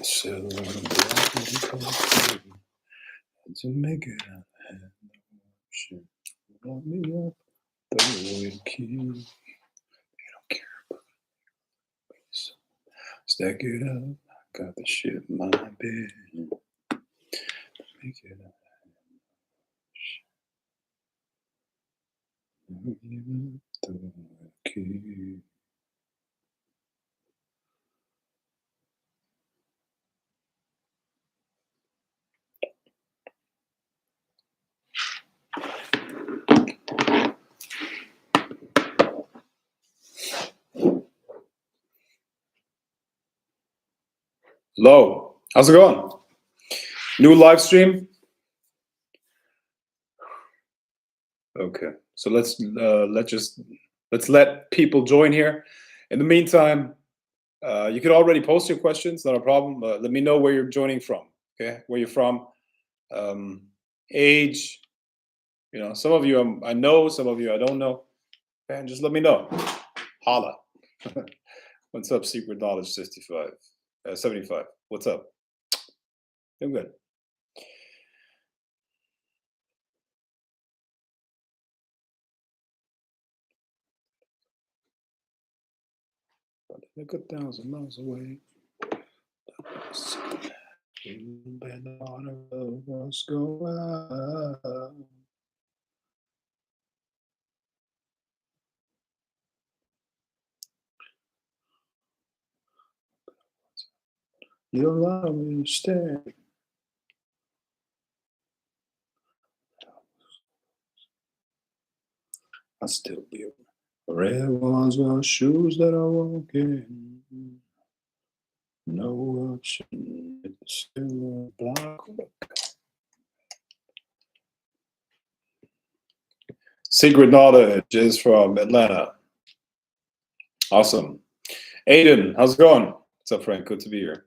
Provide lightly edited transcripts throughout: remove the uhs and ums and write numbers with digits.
silver black and cold to make it out and shit. Lock me up, throw away the key. They don't care about me. So stack it up, I got the shit in my bed. Make it out. Throw away the key. Hello, how's it going? New live stream? Okay, so let's let people join here. In the meantime, you can already post your questions, not a problem. Let me know where you're joining from. Okay, where you're from, age. You know, some of you I know, some of you I don't know. And just let me know. Holla. What's up, Secret Knowledge 65, 75? What's up? I'm good. Look 1,000 miles away. Let's go out. You don't allow me to stay. I still be red ones are shoes that I walk in. No option. It's still a block. Secret Knowledge is from Atlanta. Awesome. Aiden, how's it going? What's up, Frank? Good to be here.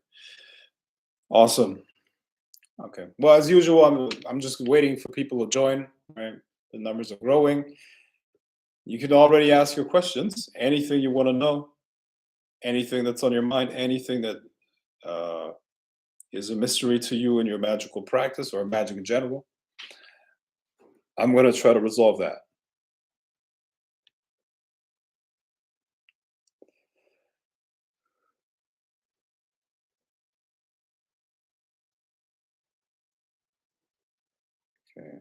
Awesome. Okay. Well, as usual, I'm just waiting for people to join. Right, the numbers are growing. You can already ask your questions. Anything you want to know, anything that's on your mind, anything that is a mystery to you in your magical practice or magic in general. I'm going to try to resolve that. Okay.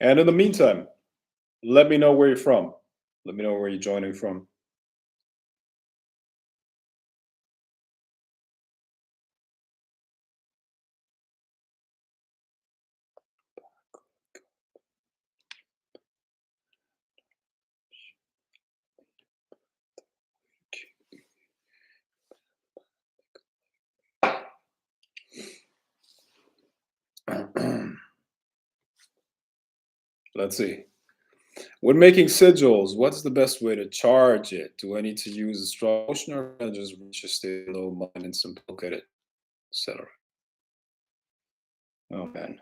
And in the meantime, let me know where you're from. Let me know where you're joining from. Let's see. When making sigils, what's the best way to charge it? Do I need to use a strong motion or can I just reach a state low mind and simplicate it, etc.? Oh man.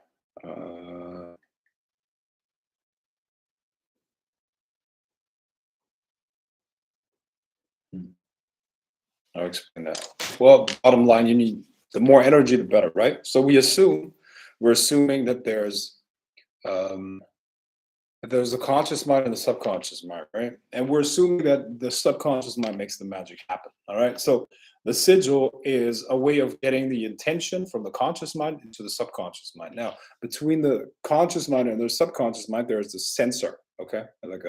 I'll explain that. Well, bottom line, you need the more energy, the better, right? So we're assuming that there's a conscious mind and the subconscious mind, right? And we're assuming that the subconscious mind makes the magic happen. All right. So the sigil is a way of getting the intention from the conscious mind into the subconscious mind. Now, between the conscious mind and the subconscious mind, there is the sensor. Okay, like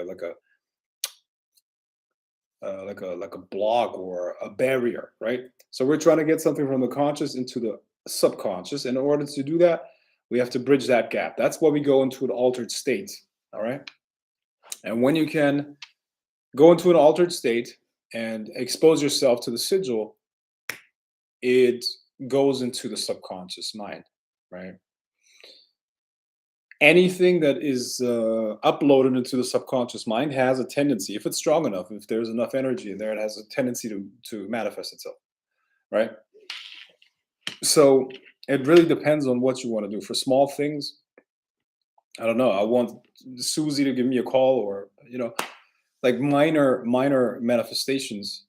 a block or a barrier, right? So we're trying to get something from the conscious into the subconscious. In order to do that, we have to bridge that gap. That's why we go into an altered state. All right. And when you can go into an altered state and expose yourself to the sigil, it goes into the subconscious mind, right? Anything that is uploaded into the subconscious mind has a tendency, if it's strong enough, if there's enough energy in there, it has a tendency to manifest itself, right? So it really depends on what you want to do. For small things, I don't know. I want Susie to give me a call, or like minor manifestations.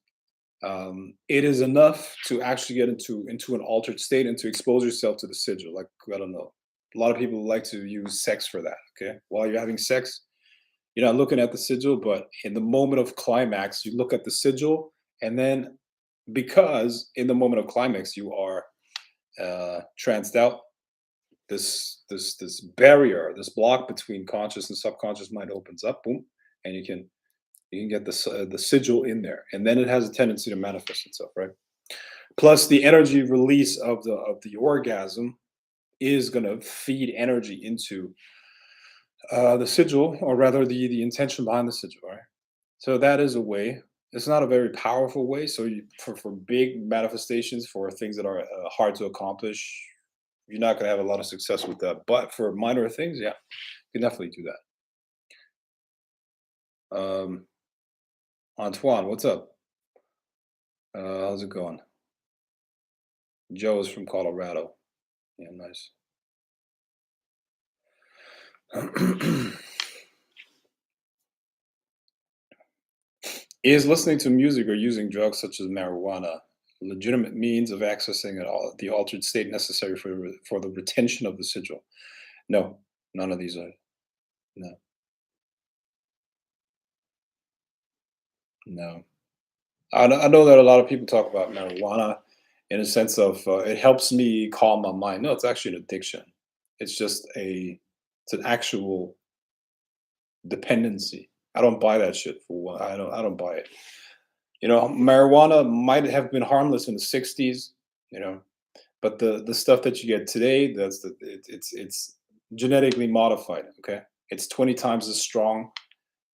It is enough to actually get into an altered state and to expose yourself to the sigil. Like, I don't know, a lot of people like to use sex for that. Okay, while you're having sex, you're not looking at the sigil, but in the moment of climax, you look at the sigil, and then because in the moment of climax you are tranced out, this barrier, this block between conscious and subconscious mind opens up, boom, and you can get the sigil in there, and then it has a tendency to manifest itself, right? Plus, the energy release of the orgasm is going to feed energy into the sigil, or rather the intention behind the sigil, right? So that is a way. It's not a very powerful way. So for big manifestations, for things that are hard to accomplish, you're not going to have a lot of success with that. But for minor things, yeah, you can definitely do that. Antoine, what's up? How's it going? Joe is from Colorado. Yeah, nice. Is listening to music or using drugs such as marijuana legitimate means of accessing the altered state necessary for the retention of the sigil? No, none of these are. No, no. I know that a lot of people talk about marijuana in a sense of it helps me calm my mind. No, it's actually an addiction. It's just it's an actual dependency. I don't buy that shit for one. I don't buy it. Marijuana might have been harmless in the '60s, you know, but the stuff that you get today, it's genetically modified. Okay, it's 20 times as strong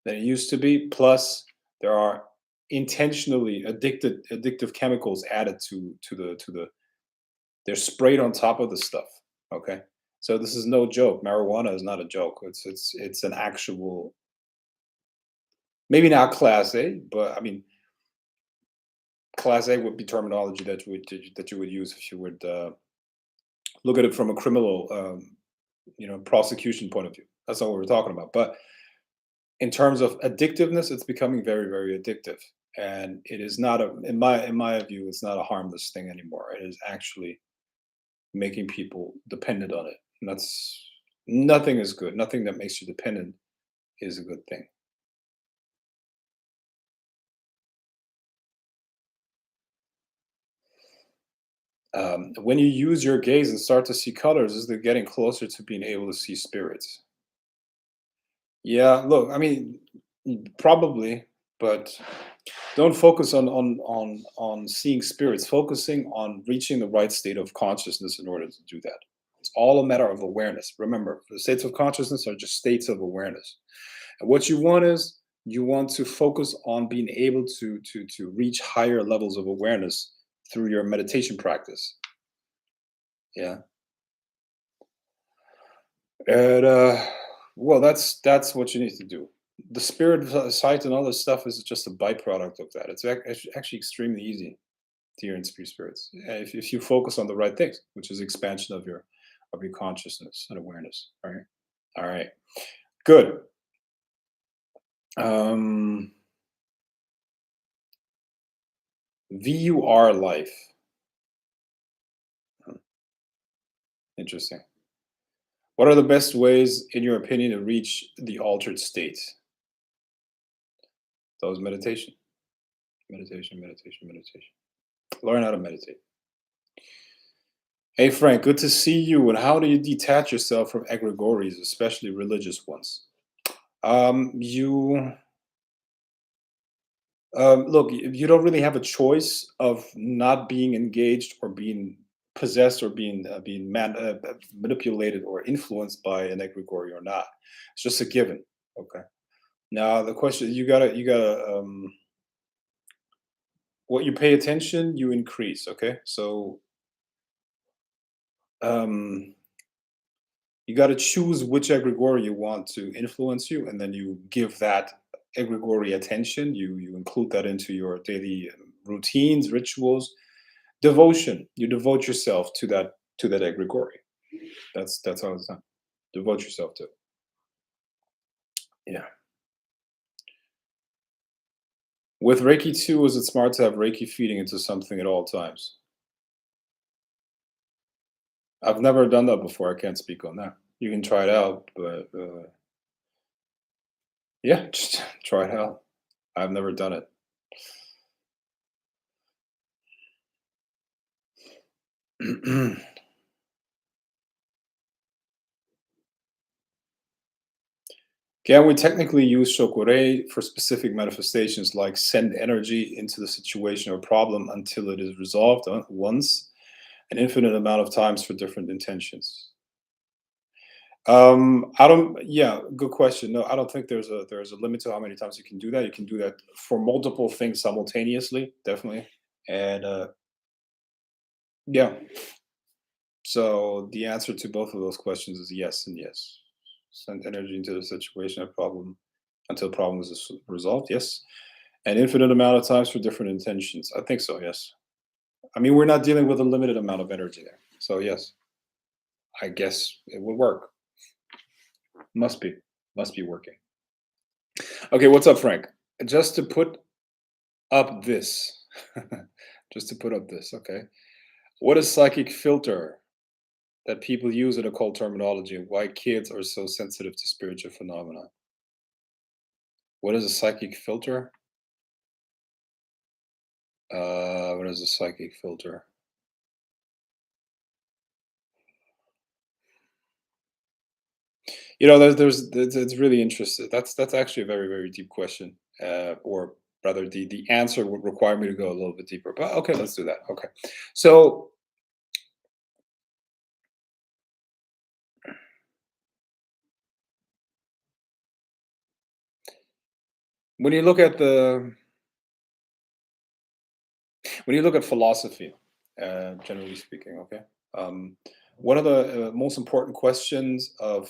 than it used to be. Plus, there are intentionally addictive chemicals added to the. They're sprayed on top of the stuff. Okay, so this is no joke. Marijuana is not a joke. It's an actual, maybe not class A, but I mean class A would be terminology that you would use if you would look at it from a criminal prosecution point of view. That's not what we're talking about. But in terms of addictiveness, it's becoming very, very addictive, and it is not in my view, it's not a harmless thing anymore. It is actually making people dependent on it, and that's nothing is good. Nothing that makes you dependent is a good thing. When you use your gaze and start to see colors, is it getting closer to being able to see spirits? Yeah, look, I mean, probably, but don't focus on seeing spirits. Focusing on reaching the right state of consciousness in order to do that. It's all a matter of awareness. Remember, the states of consciousness are just states of awareness. And what you want is you want to focus on being able to reach higher levels of awareness through your meditation practice. Yeah. And well, that's what you need to do. The spirit site and all this stuff is just a byproduct of that. It's actually extremely easy to hear and speak spirits if you focus on the right things, which is expansion of your consciousness and awareness. Right. All right. Good. Um, VUR life. Hmm, interesting. What are the best ways, in your opinion, to reach the altered state? That was meditation. Meditation, meditation, meditation. Learn how to meditate. Hey Frank, good to see you. And how do you detach yourself from aggregories, especially religious ones? You look. You don't really have a choice of not being engaged or being possessed or being manipulated or influenced by an egregory or not. It's just a given. Okay. Now the question you gotta what you pay attention, you increase. Okay, so um you got to choose which egregore you want to influence you, and then you give that egregore attention. You include that into your daily routines, rituals, devotion. You devote yourself to that egregore. That's how it's done. Devote yourself to it. Yeah. With Reiki 2, is it smart to have Reiki feeding into something at all times? I've never done that before. I can't speak on that. You can try it out, but yeah, just try it out. I've never done it. Can we technically use Shokure for specific manifestations like send energy into the situation or problem until it is resolved once, an infinite amount of times for different intentions? I don't. Yeah, good question. No, I don't think there's a limit to how many times you can do that. You can do that for multiple things simultaneously, definitely. And yeah, so the answer to both of those questions is yes and yes. Send energy into the situation or problem until problem is resolved. Yes, an infinite amount of times for different intentions. I think so. Yes. I mean, we're not dealing with a limited amount of energy there. So yes, I guess it would work. Must be. Must be working. Okay, what's up, Frank? Just to put up this. Just to put up this, okay. What is psychic filter that people use in occult terminology and why kids are so sensitive to spiritual phenomena? What is a psychic filter? What is a psychic filter? You know, it's really interesting. That's actually a very, very deep question. Or rather, the answer would require me to go a little bit deeper. But okay, let's do that. Okay. So when you look at the when you look at philosophy, generally speaking, okay, um, one of the most important questions of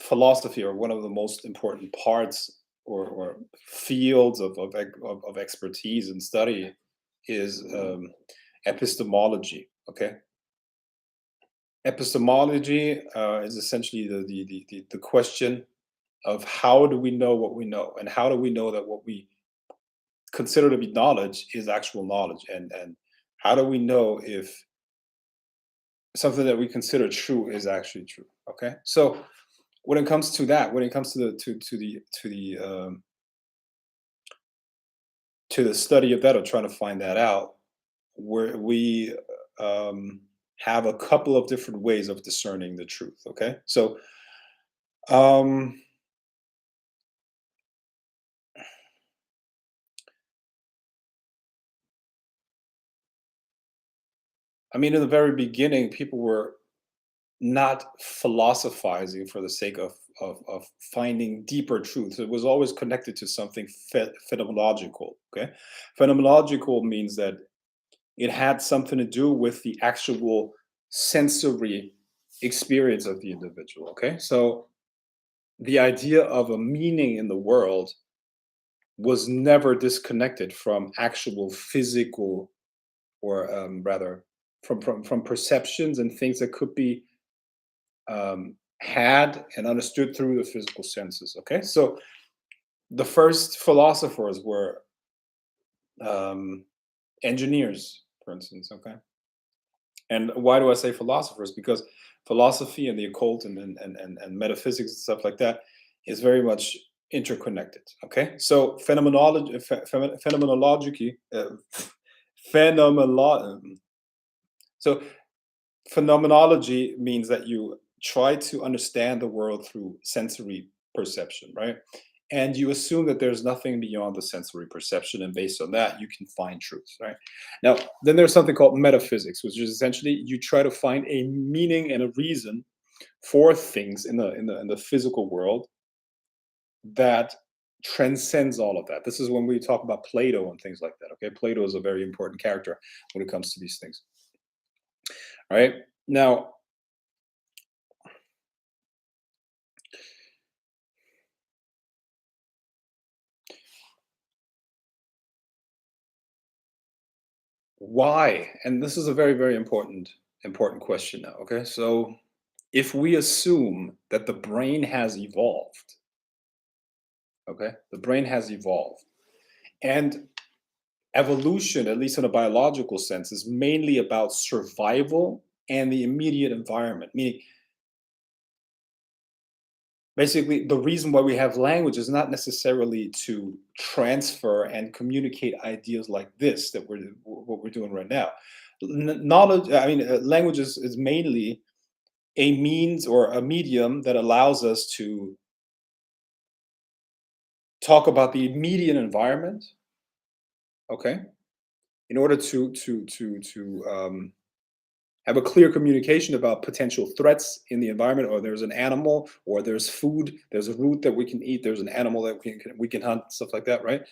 philosophy, or one of the most important parts or fields of expertise and study, is epistemology. Okay, epistemology is essentially the question of how do we know what we know, and how do we know that what we consider to be knowledge is actual knowledge, and how do we know if something that we consider true is actually true. Okay, so when it comes to that, when it comes to the study of that, or trying to find that out, where we um, have a couple of different ways of discerning the truth. Okay, so um, I mean, in the very beginning, people were not philosophizing for the sake of finding deeper truths. It was always connected to something phenomenological. Okay, phenomenological means that it had something to do with the actual sensory experience of the individual. Okay, so the idea of a meaning in the world was never disconnected from actual physical, or rather from perceptions and things that could be had and understood through the physical senses. Okay, so the first philosophers were um, engineers, for instance. Okay, and why do I say philosophers? Because philosophy and the occult and metaphysics and stuff like that is very much interconnected. Okay, so phenomenology, phenomenolo- so phenomenology means that you try to understand the world through sensory perception, right? And you assume that there's nothing beyond the sensory perception, and based on that, you can find truth, right? Now, then there's something called metaphysics, which is essentially you try to find a meaning and a reason for things in the physical world that transcends all of that. This is when we talk about Plato and things like that. Okay, Plato is a very important character when it comes to these things. All right. Now, why? And this is a very, very important question now. Okay, so if we assume that the brain has evolved, okay, the brain has evolved, And evolution, at least in a biological sense, is mainly about survival and the immediate environment. Meaning, basically, the reason why we have language is not necessarily to transfer and communicate ideas like this that what we're doing right now. Knowledge, I mean, language is mainly a means or a medium that allows us to talk about the immediate environment, okay, in order to have a clear communication about potential threats in the environment, or there's an animal, or there's food, there's a root that we can eat, there's an animal that we can hunt, stuff like that, right?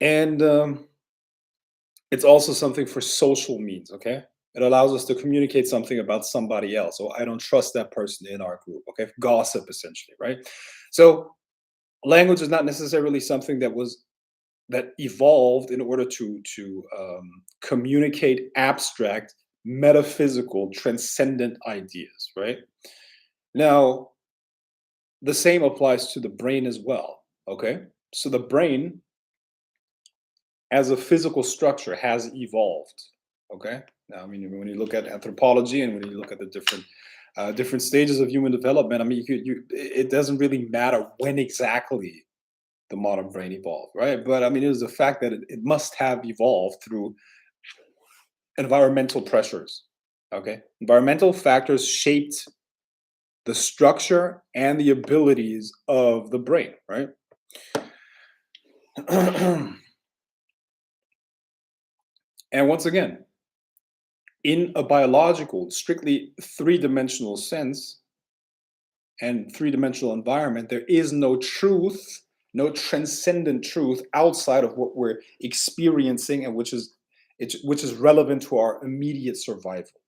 And it's also something for social means, okay? It allows us to communicate something about somebody else. So I don't trust that person in our group, okay? Gossip, essentially, right? So language is not necessarily something that evolved in order to communicate abstract, metaphysical, transcendent ideas, right? Now, the same applies to the brain as well, okay? So the brain, as a physical structure, has evolved, okay? Now, I mean, when you look at anthropology and when you look at the different stages of human development, I mean, it doesn't really matter when exactly the modern brain evolved, right? But I mean, it is a fact that it must have evolved through environmental pressures. Okay, environmental factors shaped the structure and the abilities of the brain, right? And once again, in a biological, strictly three-dimensional sense and three-dimensional environment, there is no truth, no transcendent truth outside of what we're experiencing, and which is relevant to our immediate survival.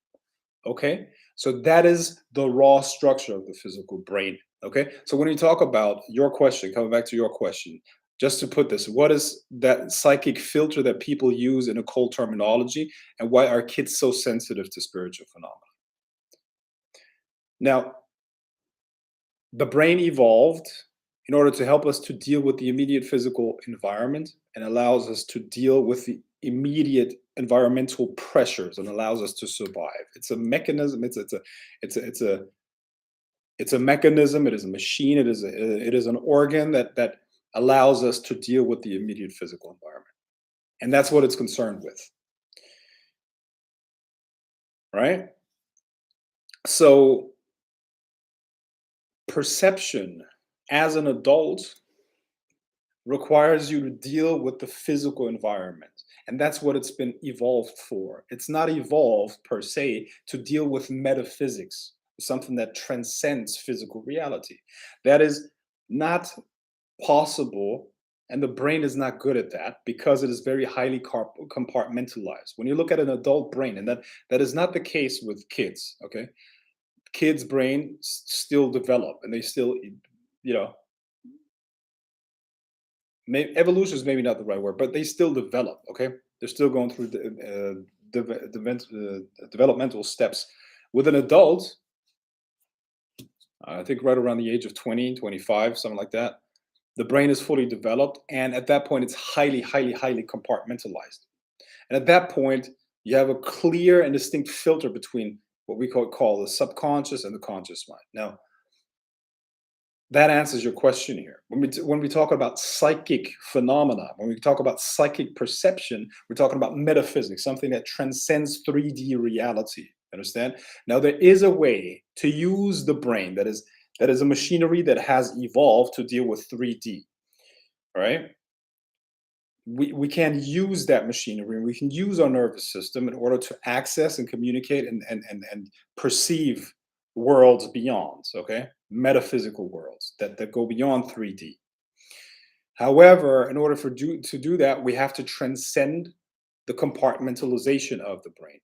Okay, so that is the raw structure of the physical brain. Okay, so when you talk about your question, coming back to your question, just to put this, what is that psychic filter that people use in occult terminology, and why are kids so sensitive to spiritual phenomena? Now, the brain evolved in order to help us to deal with the immediate physical environment, and allows us to deal with the immediate environmental pressures, and allows us to survive. It's a mechanism. It's a it's a mechanism. It is a machine. It is an organ that allows us to deal with the immediate physical environment, and that's what it's concerned with, right? So perception as an adult requires you to deal with the physical environment. And that's what it's been evolved for. It's not evolved per se to deal with metaphysics, something that transcends physical reality. That is not possible. And the brain is not good at that because it is very highly compartmentalized. When you look at an adult brain, and that is not the case with kids, okay? Kids' brain still develop, and they still, you know, evolution is maybe not the right word, but they still develop. Okay, they're still going through developmental steps. With an adult, I think right around the age of 20, 25, something like that, the brain is fully developed, and at that point, it's highly compartmentalized. And at that point, you have a clear and distinct filter between what we call the subconscious and the conscious mind. Now, that answers your question here. When we talk about psychic phenomena, when we talk about psychic perception, we're talking about metaphysics, something that transcends 3D reality. Understand? Now, there is a way to use the brain that is a machinery that has evolved to deal with 3D. All right. We can use that machinery. We can use our nervous system in order to access and communicate and perceive worlds beyond, okay? Metaphysical worlds that go beyond 3D. However, in order to do that, we have to transcend the compartmentalization of the brain.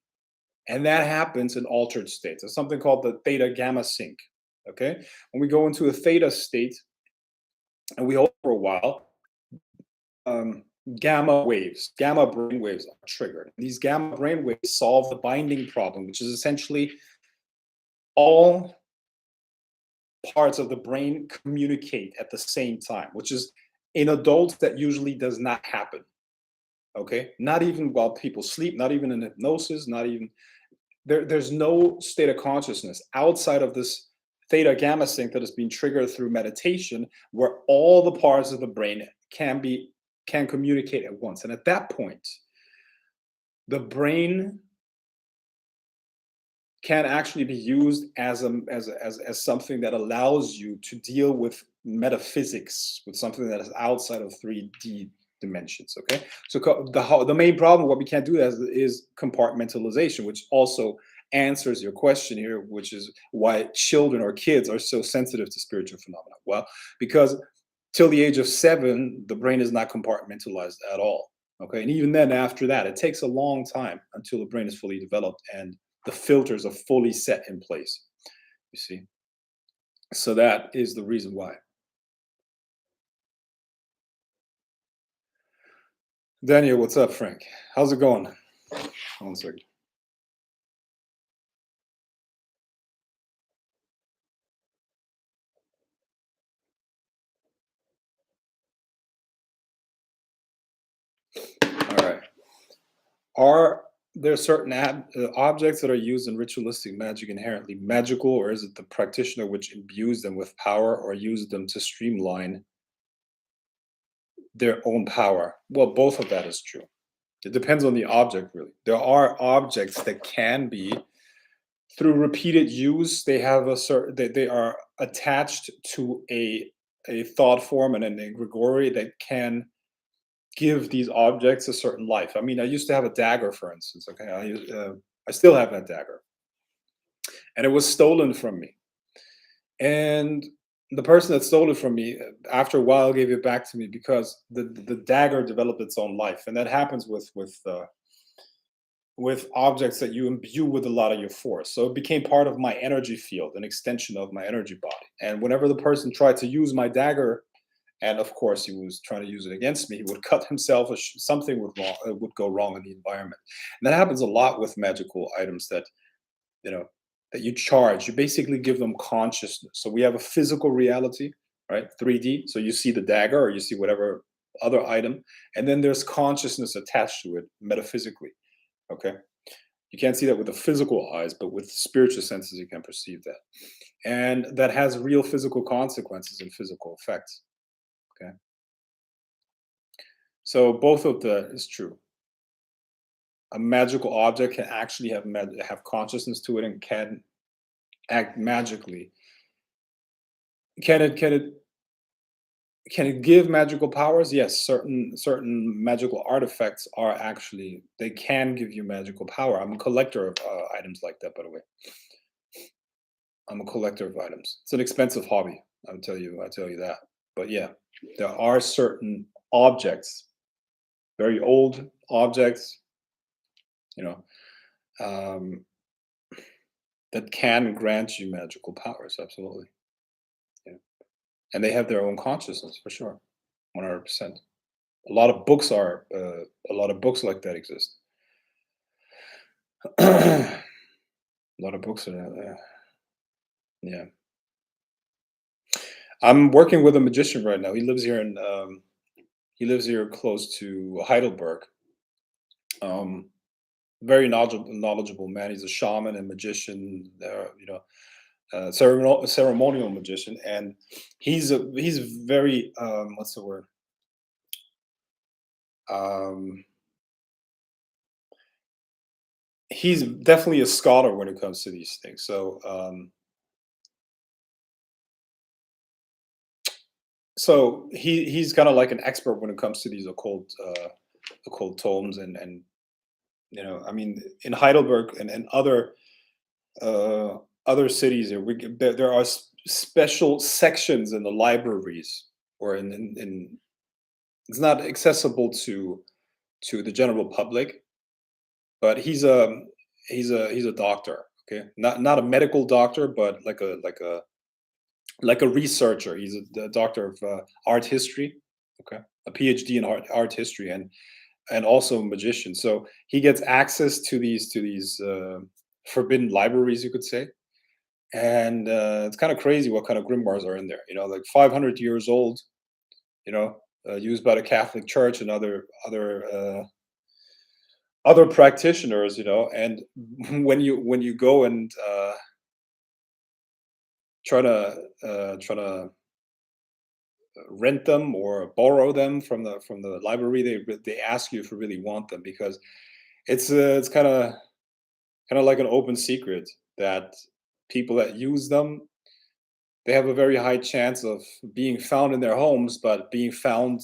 And that happens in altered states. It's something called the theta gamma sync. Okay. When we go into a theta state and we hold for a while, um, gamma brain waves are triggered. These gamma brain waves solve the binding problem, which is essentially all parts of the brain communicate at the same time, which is In adults, that usually does not happen. Okay, not even while people sleep, not even in hypnosis, not even there's no state of consciousness outside of this theta gamma sync that is being triggered through meditation, where all the parts of the brain can communicate at once. And at that point, the brain can actually be used as something that allows you to deal with metaphysics, with something that is outside of 3D dimensions. Okay, so the main problem, what we can't do is compartmentalization, which also answers your question here, which is why children or kids are so sensitive to spiritual phenomena. Well, because till the age of 7, the brain is not compartmentalized at all. Okay, and even then, after that, it takes a long time until the brain is fully developed and the filters are fully set in place. You see, so that is the reason why. Daniel, what's up, Frank? How's it going? 1 second. All right. Are there certain objects that are used in ritualistic magic inherently magical, or is it the practitioner which imbues them with power or uses them to streamline their own power? Well, both of that is true. It depends on the object, really. There are objects that can be, through repeated use, they have a certain, they are attached to a thought form and an aggregory that can give these objects a certain life. I mean, I used to have a dagger, for instance. Okay, I still have that dagger, and it was stolen from me. And the person that stole it from me, after a while, gave it back to me because the dagger developed its own life, and that happens with objects that you imbue with a lot of your force. So it became part of my energy field, an extension of my energy body. And whenever the person tried to use my dagger, and of course he was trying to use it against me, he would cut himself, or something would go wrong in the environment. And that happens a lot with magical items that, you know, that you charge. You basically give them consciousness. So we have a physical reality, right? 3D. So you see the dagger or you see whatever other item, and then there's consciousness attached to it metaphysically. Okay, you can't see that with the physical eyes, but with spiritual senses you can perceive that, and that has real physical consequences and physical effects. Okay, so both of that is true. A magical object can actually have consciousness to it and can act magically. Can it give magical powers? Yes, certain magical artifacts are actually, they can give you magical power. I'm a collector of items like that, by the way. I'm a collector of items. It's an expensive hobby. I tell you that. But yeah, there are certain objects, very old objects, you know, um, that can grant you magical powers. Absolutely. Yeah. And they have their own consciousness for sure. 100%. A lot of books like that exist. A lot of books are yeah. I'm working with a magician right now. He lives here close to Heidelberg. Um, very knowledgeable man. He's a shaman and magician. Ceremonial magician, and he's very what's the word? Um, he's definitely a scholar when it comes to these things. So he's kind of like an expert when it comes to these occult tomes, and I mean, in Heidelberg and uh, other cities there, there are special sections in the libraries, or in it's not accessible to the general public, but he's a doctor. Okay, not a medical doctor, but like a researcher. He's a doctor of art history. Okay, a PhD in art history, and also a magician. So he gets access to these forbidden libraries, you could say. And it's kind of crazy what kind of grimoires are in there. Like 500 years old. You know, used by the Catholic Church and other practitioners, and when you go and try to rent them or borrow them from the library, they ask you if you really want them, because it's kind of like an open secret that people that use them, they have a very high chance of being found in their homes, but being found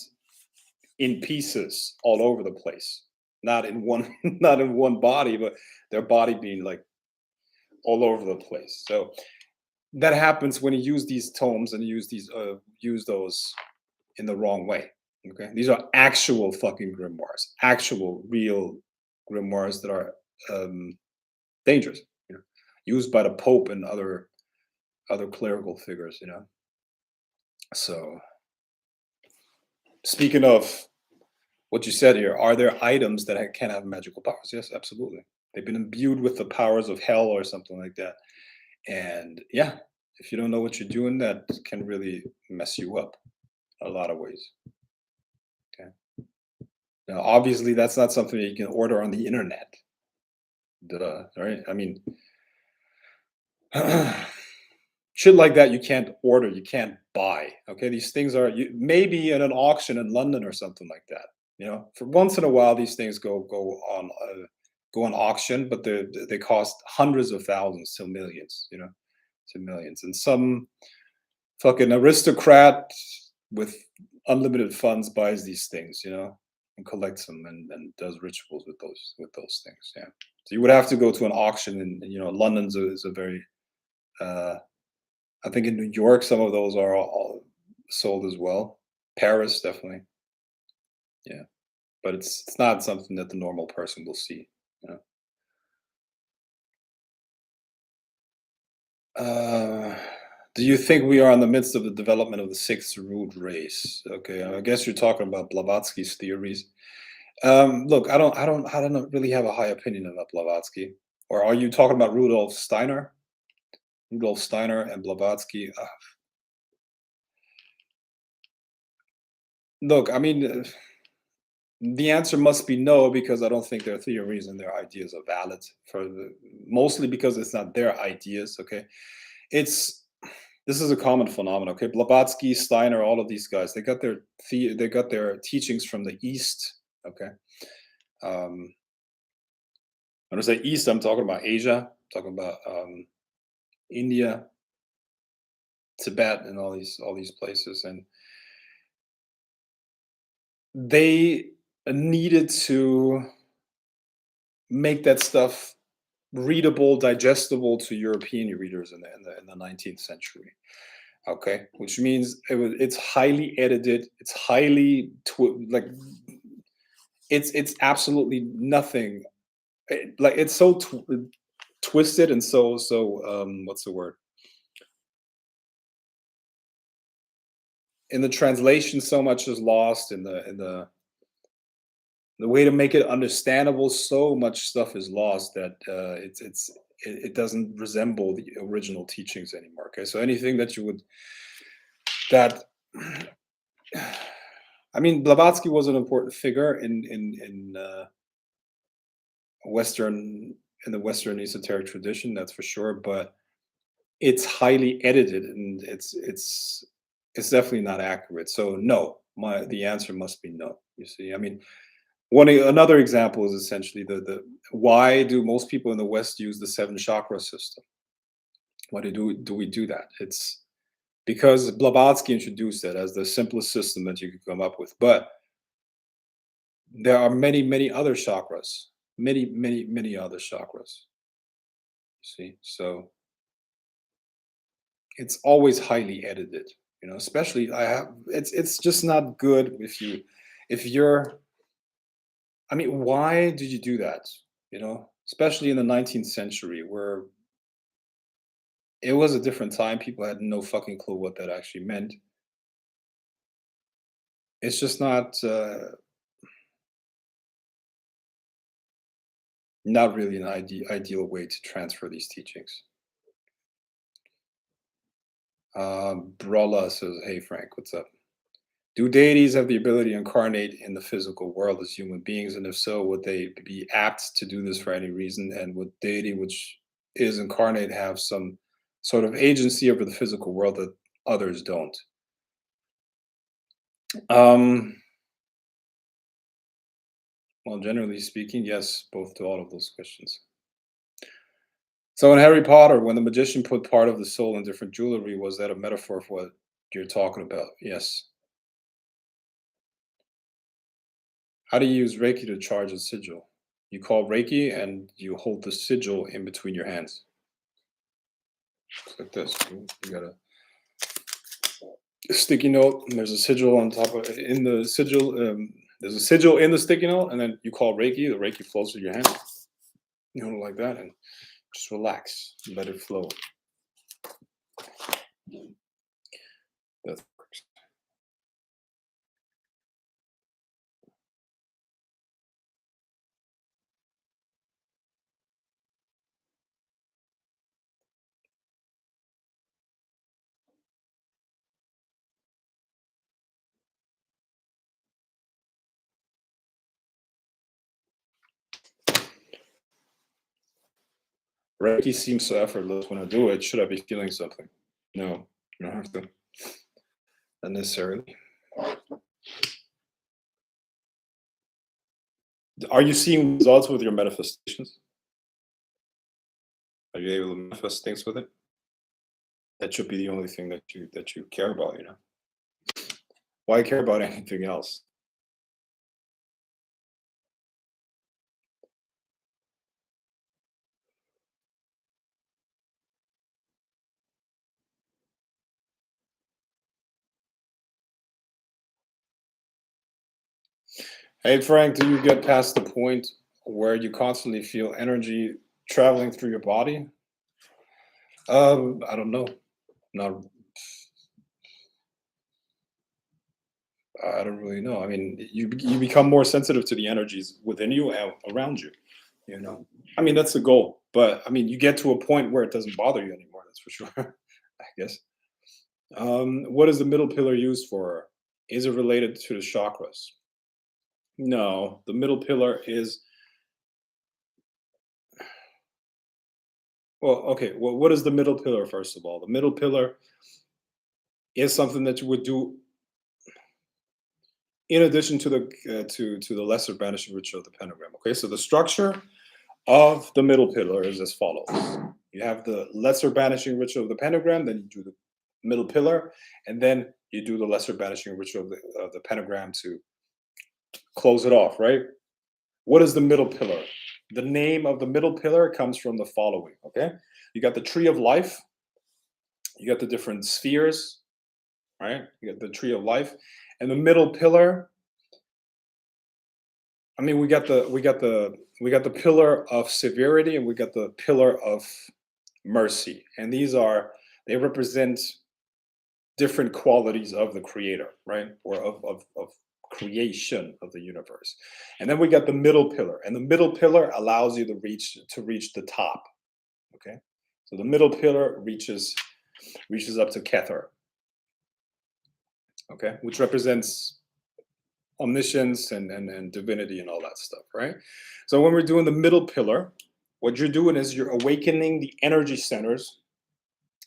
in pieces all over the place, not in one not in one body, but their body being like all over the place. So that happens when you use these tomes and use those in the wrong way. Okay, these are actual fucking grimoires, actual real grimoires that are um, dangerous. You know, used by the Pope and other clerical figures. So speaking of what you said here, are there items that can have magical powers? Yes, absolutely. They've been imbued with the powers of hell or something like that. And yeah, if you don't know what you're doing, that can really mess you up in a lot of ways. Okay. Now, obviously, that's not something that you can order on the internet. Duh, right? I mean, shit like that you can't order, you can't buy. Okay, these things are maybe in an auction in London or something like that. For once in a while, these things go on auction, but they cost hundreds of thousands to millions. To millions, and some fucking aristocrat with unlimited funds buys these things, and collects them and does rituals with those things. Yeah. So you would have to go to an auction, and London's is a very I think in New York some of those are all sold as well. Paris definitely. Yeah. But it's not something that the normal person will see. You know? Uh, do you think we are in the midst of the development of the sixth root race? Okay, I guess you're talking about Blavatsky's theories. Look, I don't really have a high opinion about Blavatsky. Or are you talking about Rudolf Steiner? Rudolf Steiner and Blavatsky. Look, I mean, the answer must be no, because I don't think their theories and their ideas are valid. Mostly because it's not their ideas. Okay, it's this is a common phenomenon. Okay, Blavatsky, Steiner, all of these guys, they got their teachings from the East. Okay, um, when I say East, I'm talking about Asia, I'm talking about India, Tibet, and all these places, and they needed to make that stuff readable, digestible to European readers in the 19th century. Okay, which means it's highly edited. It's highly like it's absolutely nothing. Like it's so twisted and so what's the word, in the translation? So much is lost in the way to make it understandable. So much stuff is lost that it doesn't resemble the original teachings anymore. Okay, so anything that I mean, Blavatsky was an important figure Western in the Western esoteric tradition, that's for sure. But it's highly edited, and it's definitely not accurate. So no, the answer must be no. You see, I mean, another example is essentially the why do most people in the West use the seven chakra system? Why do we do that? It's because Blavatsky introduced it as the simplest system that you could come up with. But there are many, many other chakras, many, many, many other chakras. See, so it's always highly edited. Especially I have. It's just not good if you're. I mean, why did you do that? Especially in the 19th century, where it was a different time. People had no fucking clue what that actually meant. It's just not really an ideal way to transfer these teachings. Brala says, "Hey Frank, what's up?" Do deities have the ability to incarnate in the physical world as human beings? And if so, would they be apt to do this for any reason? And would deity, which is incarnate, have some sort of agency over the physical world that others don't? Um, well, generally speaking, yes, both to all of those questions. So in Harry Potter, when the magician put part of the soul in different jewelry, was that a metaphor for what you're talking about? Yes. How do you use Reiki to charge a sigil? You call Reiki and you hold the sigil in between your hands. It's like this. You got a sticky note, and there's a sigil on top of in the sigil. There's a sigil in the sticky note, and then you call Reiki. The Reiki flows through your hand, like that, and just relax, let it flow. That works. Reiki seems so effortless when I do it. Should I be feeling something? No, you don't have to. Not necessarily. Are you seeing results with your manifestations? Are you able to manifest things with it? That should be the only thing that you care about. Why care about anything else? Hey Frank, do you get past the point where you constantly feel energy traveling through your body? I don't know. Not, I don't really know. I mean, you become more sensitive to the energies within you and around you. You know, I mean that's the goal. But I mean, you get to a point where it doesn't bother you anymore. That's for sure. I guess. What is the middle pillar used for? Is it related to the chakras? No, the middle pillar is well. Okay, well, what is the middle pillar? First of all, the middle pillar is something that you would do in addition to the lesser banishing ritual of the pentagram. Okay, so the structure of the middle pillar is as follows: you have the lesser banishing ritual of the pentagram, then you do the middle pillar, and then you do the lesser banishing ritual of the pentagram to close it off. Right? What is the middle pillar? The name of the middle pillar comes from the following. Okay, you got the tree of life, you got the different spheres, right? You got the tree of life, and the middle pillar. I mean, we got the pillar of severity, and we got the pillar of mercy, and they represent different qualities of the creator, right? Or of creation of the universe. And then we got the middle pillar, and the middle pillar allows you to reach the top. Okay, so the middle pillar reaches up to Kether, okay, which represents omniscience and divinity and all that stuff, right? So when we're doing the middle pillar, what you're doing is you're awakening the energy centers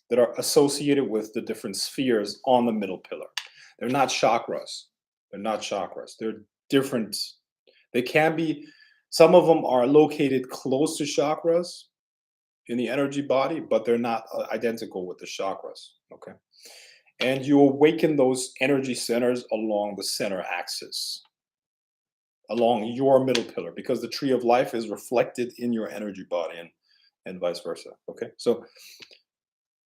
that are associated with the different spheres on the middle pillar. They're not chakras. They're not chakras. They're different. They can be, some of them are located close to chakras in the energy body, but they're not identical with the chakras. Okay. And you awaken those energy centers along the center axis, along your middle pillar, because the tree of life is reflected in your energy body and vice versa. Okay. So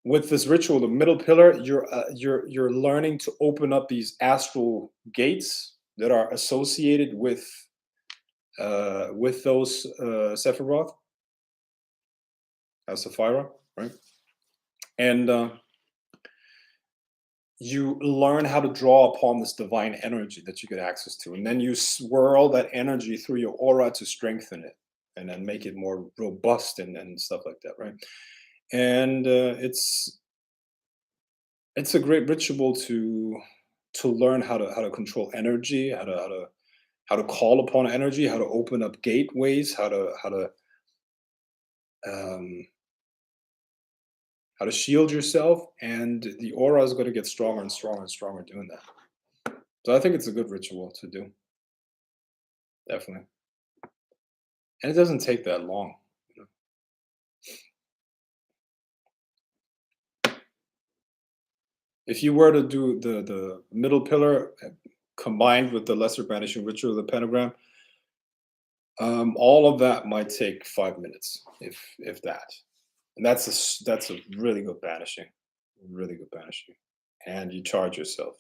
with this ritual, the middle pillar, you're learning to open up these astral gates that are associated with those Sephiroth, Sapphira, right? And you learn how to draw upon this divine energy that you get access to, and then you swirl that energy through your aura to strengthen it, and then make it more robust and stuff like that, right? And it's a great ritual to learn how to control energy, how to call upon energy, how to open up gateways, um, how to shield yourself, and the aura is going to get stronger and stronger and stronger doing that. So I think it's a good ritual to do, definitely, and it doesn't take that long. You know. If you were to do the middle pillar combined with the lesser banishing ritual, the pentagram, all of that might take 5 minutes, if that. And that's a really good banishing, really good banishing, and you charge yourself.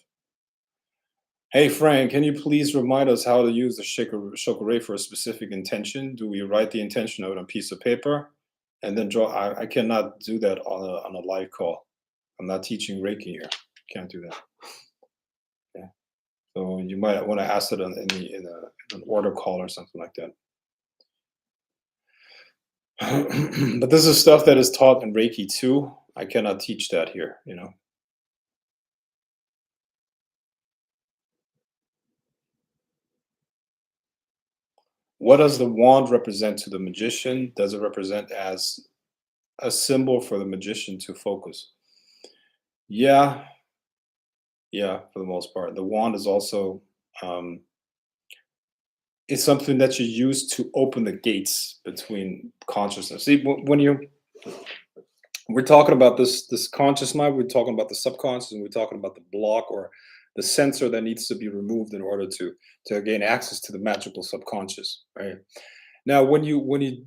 Hey Frank, can you please remind us how to use the Shokore for a specific intention? Do we write the intention out on a piece of paper and then draw? I cannot do that on a live call. I'm not teaching Reiki here. Can't do that. Yeah. So you might want to ask it in an order call or something like that. But this is stuff that is taught in Reiki too. I cannot teach that here, you know. What does the wand represent to the magician? Does it represent as a symbol for the magician to focus? Yeah, yeah, for the most part. The wand is also um, it's something that you use to open the gates between consciousness. See, when you we're talking about this conscious mind, we're talking about the subconscious, and we're talking about the block or the sensor that needs to be removed in order to gain access to the magical subconscious, right? Now, when you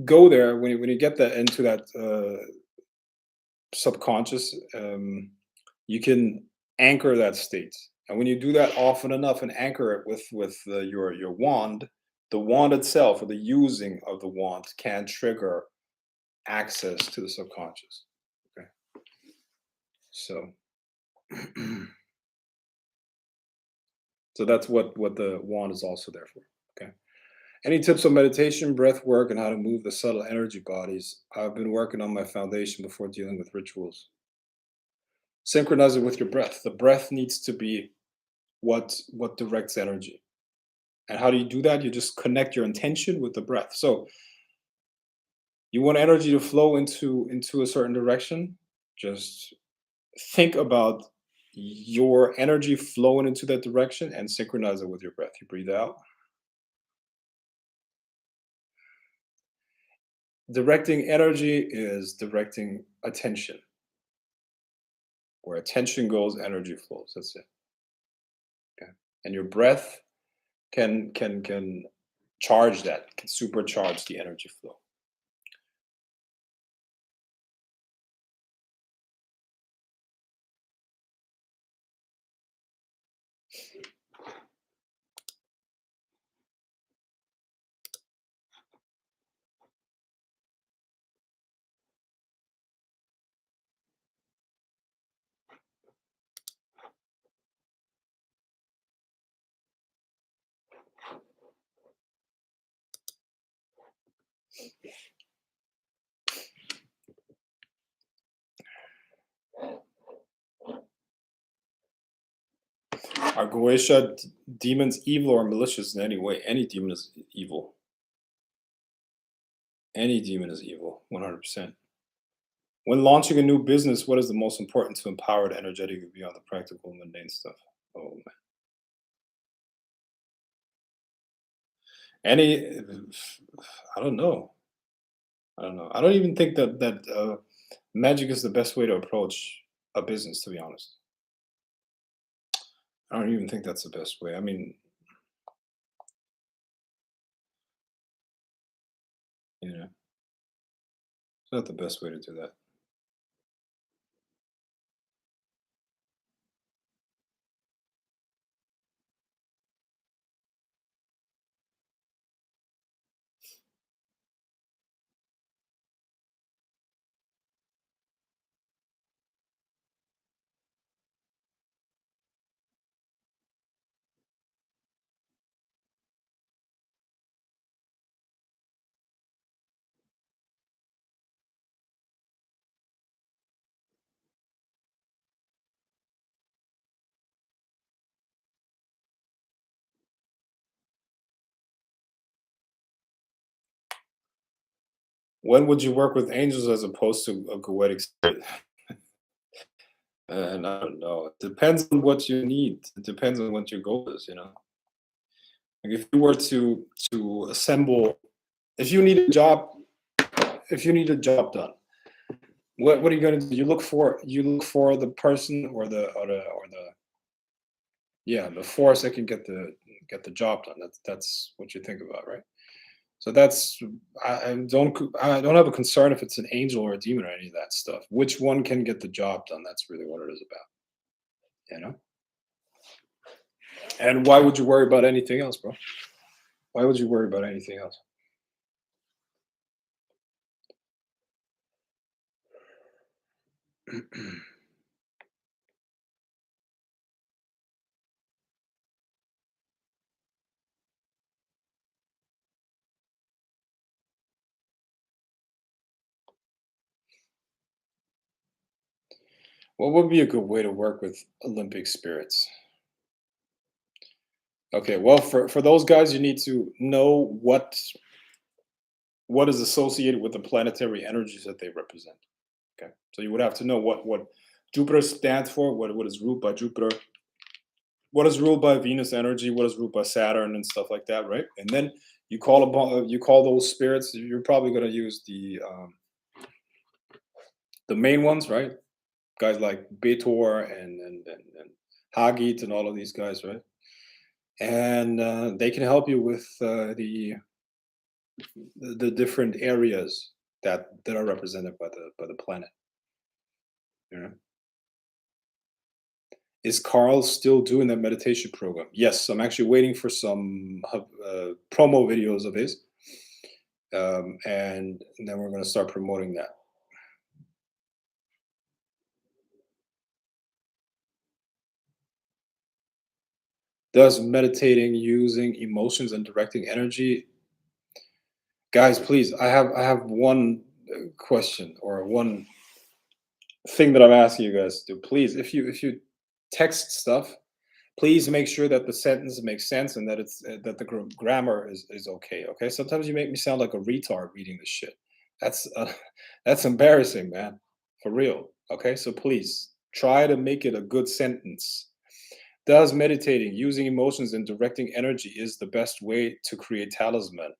go there, when you get that into that subconscious, you can anchor that state. And when you do that often enough and anchor it with your wand, the wand itself or the using of the wand can trigger access to the subconscious. Okay, so so that's what the wand is also there for. Okay. Any tips on meditation, breath work, and how to move the subtle energy bodies? I've been working on my foundation before dealing with rituals. Synchronize it with your breath. The breath needs to be what directs energy. And how do you do that? You just connect your intention with the breath. So you want energy to flow into a certain direction. Just think about your energy flowing into that direction and synchronize it with your breath. You breathe out. Directing energy is directing attention. Where attention goes, energy flows. That's it. Okay. And your breath can charge that, can supercharge the energy flow. Are Goetia demons evil or malicious in any way? Any demon is evil. Any demon is evil, 100%. When launching a new business, what is the most important to empower it energetically beyond the practical mundane stuff? Oh man. Any, I don't know. I don't know. I don't even think that magic is the best way to approach a business. To be honest, I don't even think that's the best way. I mean, you know, it's not the best way to do that. When would you work with angels as opposed to a goetic spirit? And I don't know. It depends on what you need. It depends on what your goal is. Like if you were to assemble, if you need a job, if you need a job done, what are you going to do? You look for the person or the yeah, the force that can get the job done. That's what you think about, right? So that's I don't have a concern if it's an angel or a demon or any of that stuff. Which one can get the job done? That's really what it is about, you know. And why would you worry about anything else, bro? Why would you worry about anything else? What would be a good way to work with Olympic spirits? Okay, well, for those guys, you need to know what is associated with the planetary energies that they represent. Okay, so you would have to know what Jupiter stands for, what is ruled by Jupiter, what is ruled by Venus energy, what is ruled by Saturn, and stuff like that, right? And then you call those spirits. You're probably going to use the main ones, right? Guys like Betor and Hagit and all of these guys, right? And they can help you with the different areas that are represented by the planet. You know? Is Carl still doing that meditation program? Yes, I'm actually waiting for some promo videos of his, and then we're going to start promoting that. Does meditating using emotions and directing energy, guys? Please, I have one question or one thing that I'm asking you guys to do. Please, if you text stuff, please make sure that the sentence makes sense and that it's that the grammar is okay. Okay. Sometimes you make me sound like a retard reading this shit. That's that's embarrassing, man. For real. Okay. So please try to make it a good sentence. Does meditating, using emotions, and directing energy is the best way to create talisman?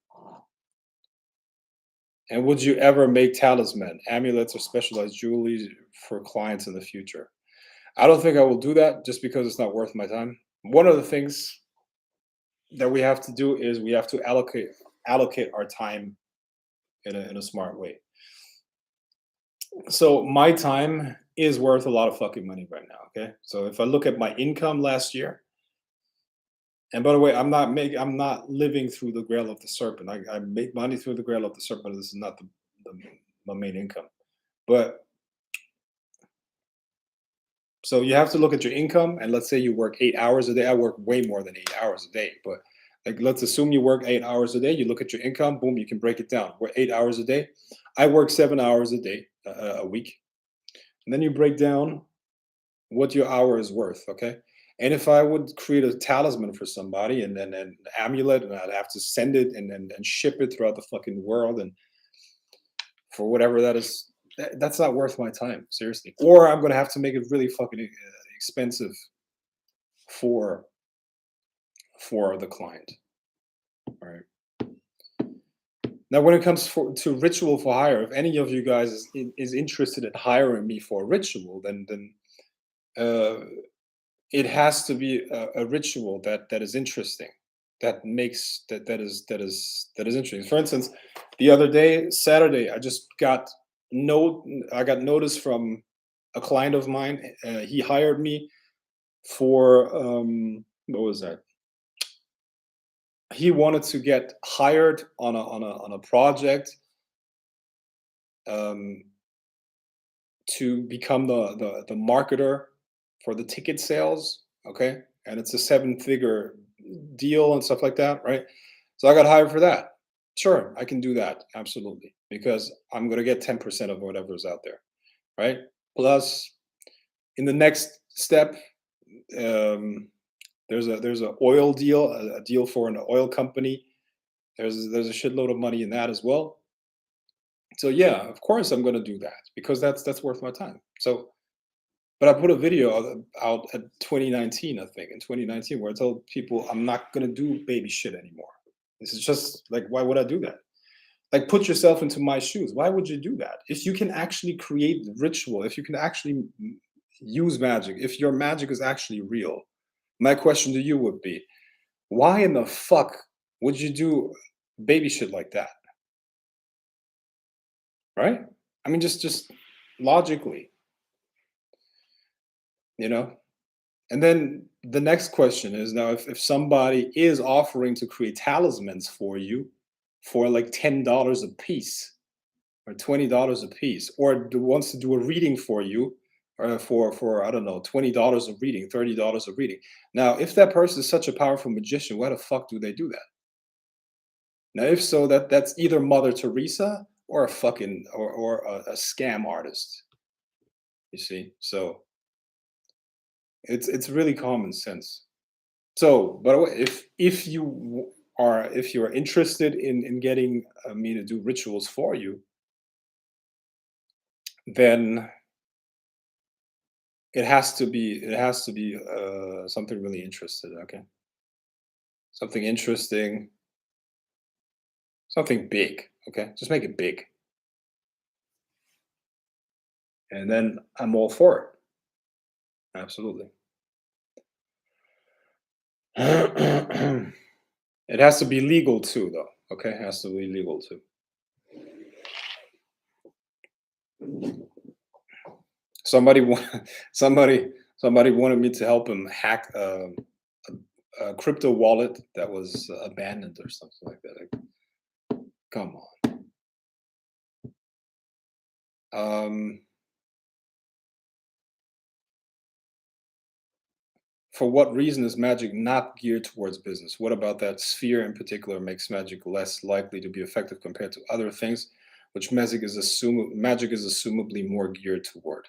And would you ever make talisman, amulets, or specialized jewelry for clients in the future? I don't think I will do that just because it's not worth my time. One of the things that we have to do is we have to allocate our time in a smart way. So my time is worth a lot of fucking money right now. Okay, so if I look at my income last year, and by the way, I'm not living through the Grail of the Serpent. I make money through the Grail of the Serpent. This is not the my main income, but so you have to look at your income, and let's say you work 8 hours a day. I work way more than 8 hours a day, but like let's assume you work 8 hours a day. You look at your income, boom, you can break it down. We're 8 hours a day. I work 7 hours a day, a week, and then you break down what your hour is worth. Okay, and if I would create a talisman for somebody and then an amulet, and I'd have to send it and ship it throughout the fucking world, and for whatever that is, that's not worth my time, seriously. Or I'm gonna have to make it really fucking expensive for the client. All right. Now, when it comes to ritual for hire, if any of you guys is interested in hiring me for a ritual, then uh, it has to be a ritual that is interesting, that makes that is interesting. For instance, the other day, Saturday, I got notice from a client of mine. He hired me for what was that? He wanted to get hired on a project um, to become the marketer for the ticket sales. Okay, and it's a seven-figure deal and stuff like that, right? So I got hired for that. Sure, I can do that absolutely because I'm gonna get 10% of whatever's out there, right? Plus, in the next step, um, there's a oil deal, a deal for an oil company. There's a shitload of money in that as well. So yeah, of course I'm gonna do that because that's worth my time. So, but I put a video out at 2019, I think, in 2019, where I told people I'm not gonna do baby shit anymore. This is just like, why would I do that? Like, put yourself into my shoes. Why would you do that? If you can actually create ritual, if you can actually use magic, if your magic is actually real, my question to you would be, why in the fuck would you do baby shit like that? Right? I mean, just logically, you know? And then the next question is now if somebody is offering to create talismans for you for like $10 a piece or $20 a piece, or wants to do a reading for you for I don't know, $20 a reading, $30 a reading. Now, if that person is such a powerful magician, why the fuck do they do that? Now, if so, that's either Mother Teresa or a fucking or a scam artist. You see, so it's really common sense. So, by the way, if you are if you are interested in getting me to do rituals for you, then it has to be something really interesting. Okay, something interesting, something big. Okay, just make it big, and then I'm all for it. Absolutely. It has to be legal too, though. Okay, it has to be legal too. Somebody wa- somebody wanted me to help him hack a crypto wallet that was abandoned or something like that. Like, come on. Um, for what reason is magic not geared towards business? What about that sphere in particular makes magic less likely to be effective compared to other things, which magic is assumably more geared toward?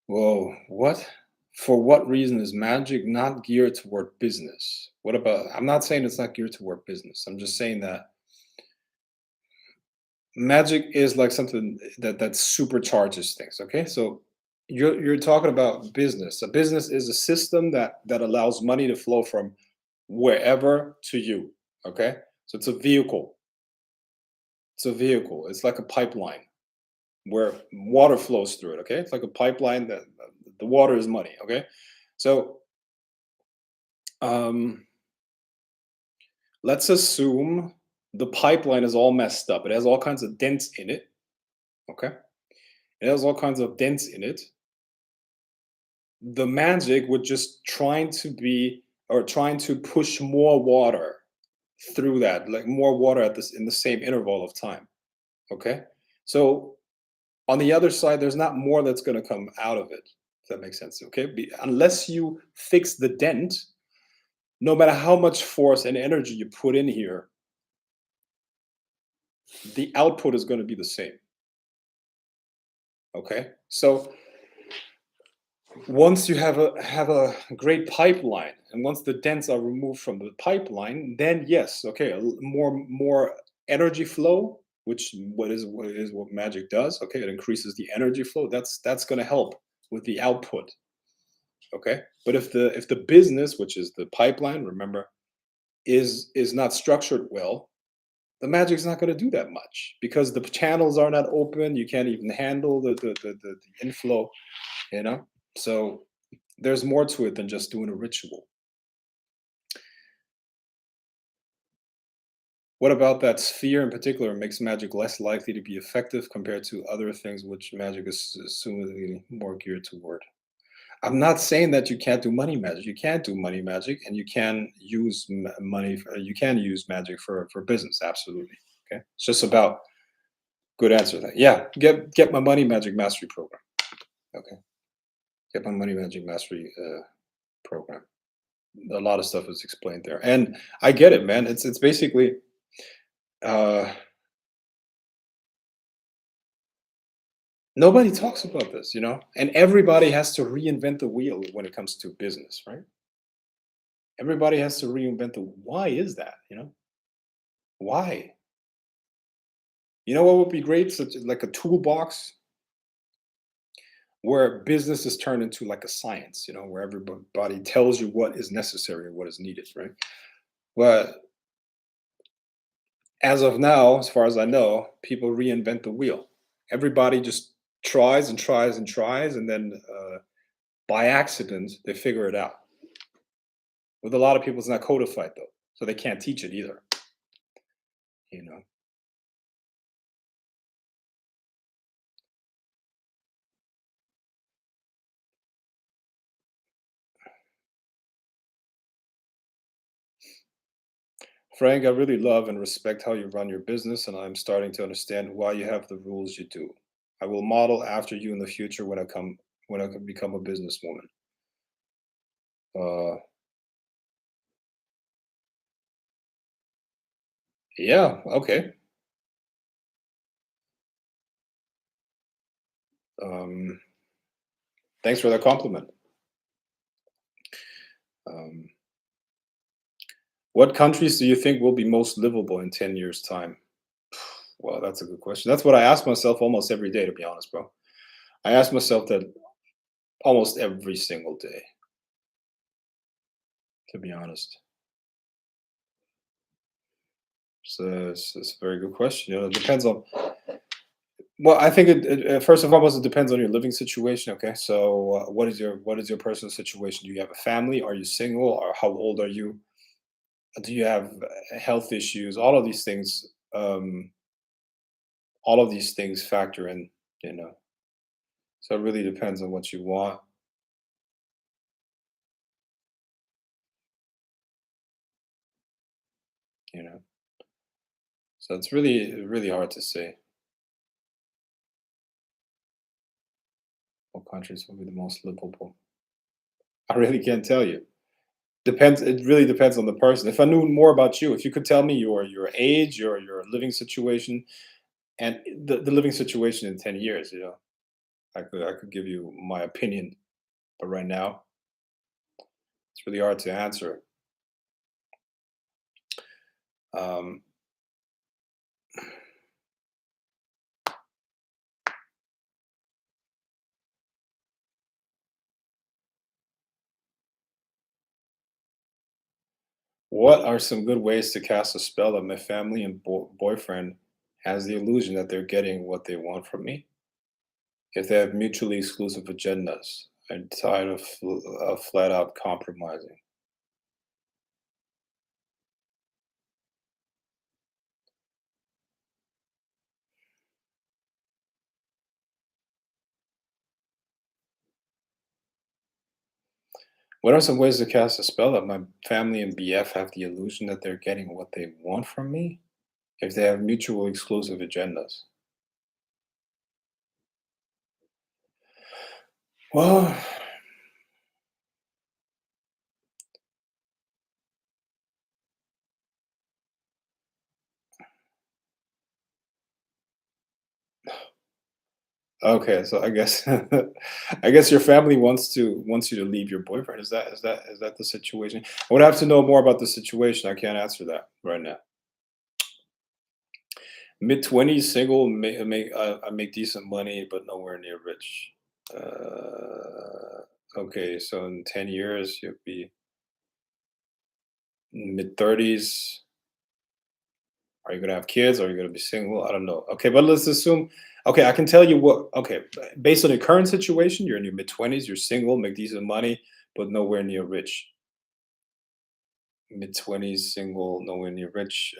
Whoa, what? For what reason is magic not geared toward business? What about? I'm not saying it's not geared toward business. I'm just saying that magic is like something that supercharges things. Okay, so you're talking about business. A business is a system that allows money to flow from wherever to you. Okay, so it's a vehicle. It's a vehicle. It's like a pipeline where water flows through it. Okay, it's like a pipeline that the water is money. Okay, so um, let's assume the pipeline is all messed up. It has all kinds of dents in it. Okay, it has all kinds of dents in it. The magic would just trying to be or trying to push more water through that, like more water at this in the same interval of time. Okay. So on the other side, there's not more that's going to come out of it. If that makes sense. Okay. Unless you fix the dent, no matter how much force and energy you put in here, the output is going to be the same. Okay. So once you have a great pipeline, and once the dents are removed from the pipeline, then yes, okay, more energy flow, which what is what magic does. Okay, it increases the energy flow. That's going to help with the output. Okay, but if the business, which is the pipeline, remember, is not structured well, the magic's not going to do that much because the channels are not open. You can't even handle the inflow. You know, so there's more to it than just doing a ritual. What about that sphere in particular makes magic less likely to be effective compared to other things which magic is assumedly more geared toward? I'm not saying that you can't do money magic. You can't do money magic, and you can use money. You can use magic for business. Absolutely. Okay. It's just about good answer. Yeah. Get my money magic mastery program. Okay. Get my money magic mastery program. A lot of stuff is explained there, and I get it, man. It's basically uh, nobody talks about this, and everybody has to reinvent the wheel when it comes to business, right? Everybody has to reinvent the. Why is that? Why? You know what would be great? Such like a toolbox where business is turned into like a science, where everybody tells you what is necessary and what is needed, right? But as of now, as far as I know, people reinvent the wheel. Everybody just tries and tries and tries, and then by accident they figure it out. With a lot of people, it's not codified though, so they can't teach it either. You know, Frank, I really love and respect how you run your business, and I'm starting to understand why you have the rules you do. I will model after you in the future when I can become a businesswoman. Uh, yeah, okay. Um, Thanks for the compliment. Um, what countries do you think will be most livable in 10 years' time? Well, that's a good question. That's what I ask myself almost every day, to be honest, bro. I ask myself that almost every single day, to be honest. So it's a very good question. It depends on. Well, I think first and foremost, it depends on your living situation. Okay, so what is your personal situation? Do you have a family? Are you single? Or how old are you? Do you have health issues? All of these things factor in. You know, so it really depends on what you want. You know, so it's really hard to say what countries will be the most livable. I really can't tell you. Depends. It really depends on the person. If I knew more about you, if you could tell me your age, your living situation, and the living situation in 10 years, I could give you my opinion. But right now, it's really hard to answer. Um, what are some good ways to cast a spell that my family and boyfriend has the illusion that they're getting what they want from me? If they have mutually exclusive agendas, I'm tired of flat out compromising. What are some ways to cast a spell that my family and BF have the illusion that they're getting what they want from me? If they have mutual exclusive agendas. Well, okay, so I guess I guess your family wants you to leave your boyfriend. Is that the situation? I would have to know more about the situation. I can't answer that right now. Mid-20s, single, I make decent money, but nowhere near rich. Okay, so in 10 years you'll be mid-30s. Are you gonna have kids? Are you gonna be single? I don't know. Okay, but let's assume. Okay, I can tell you what. Okay, based on your current situation, you're in your mid 20s. You're single, make decent money, but nowhere near rich. Mid 20s, single, nowhere near rich.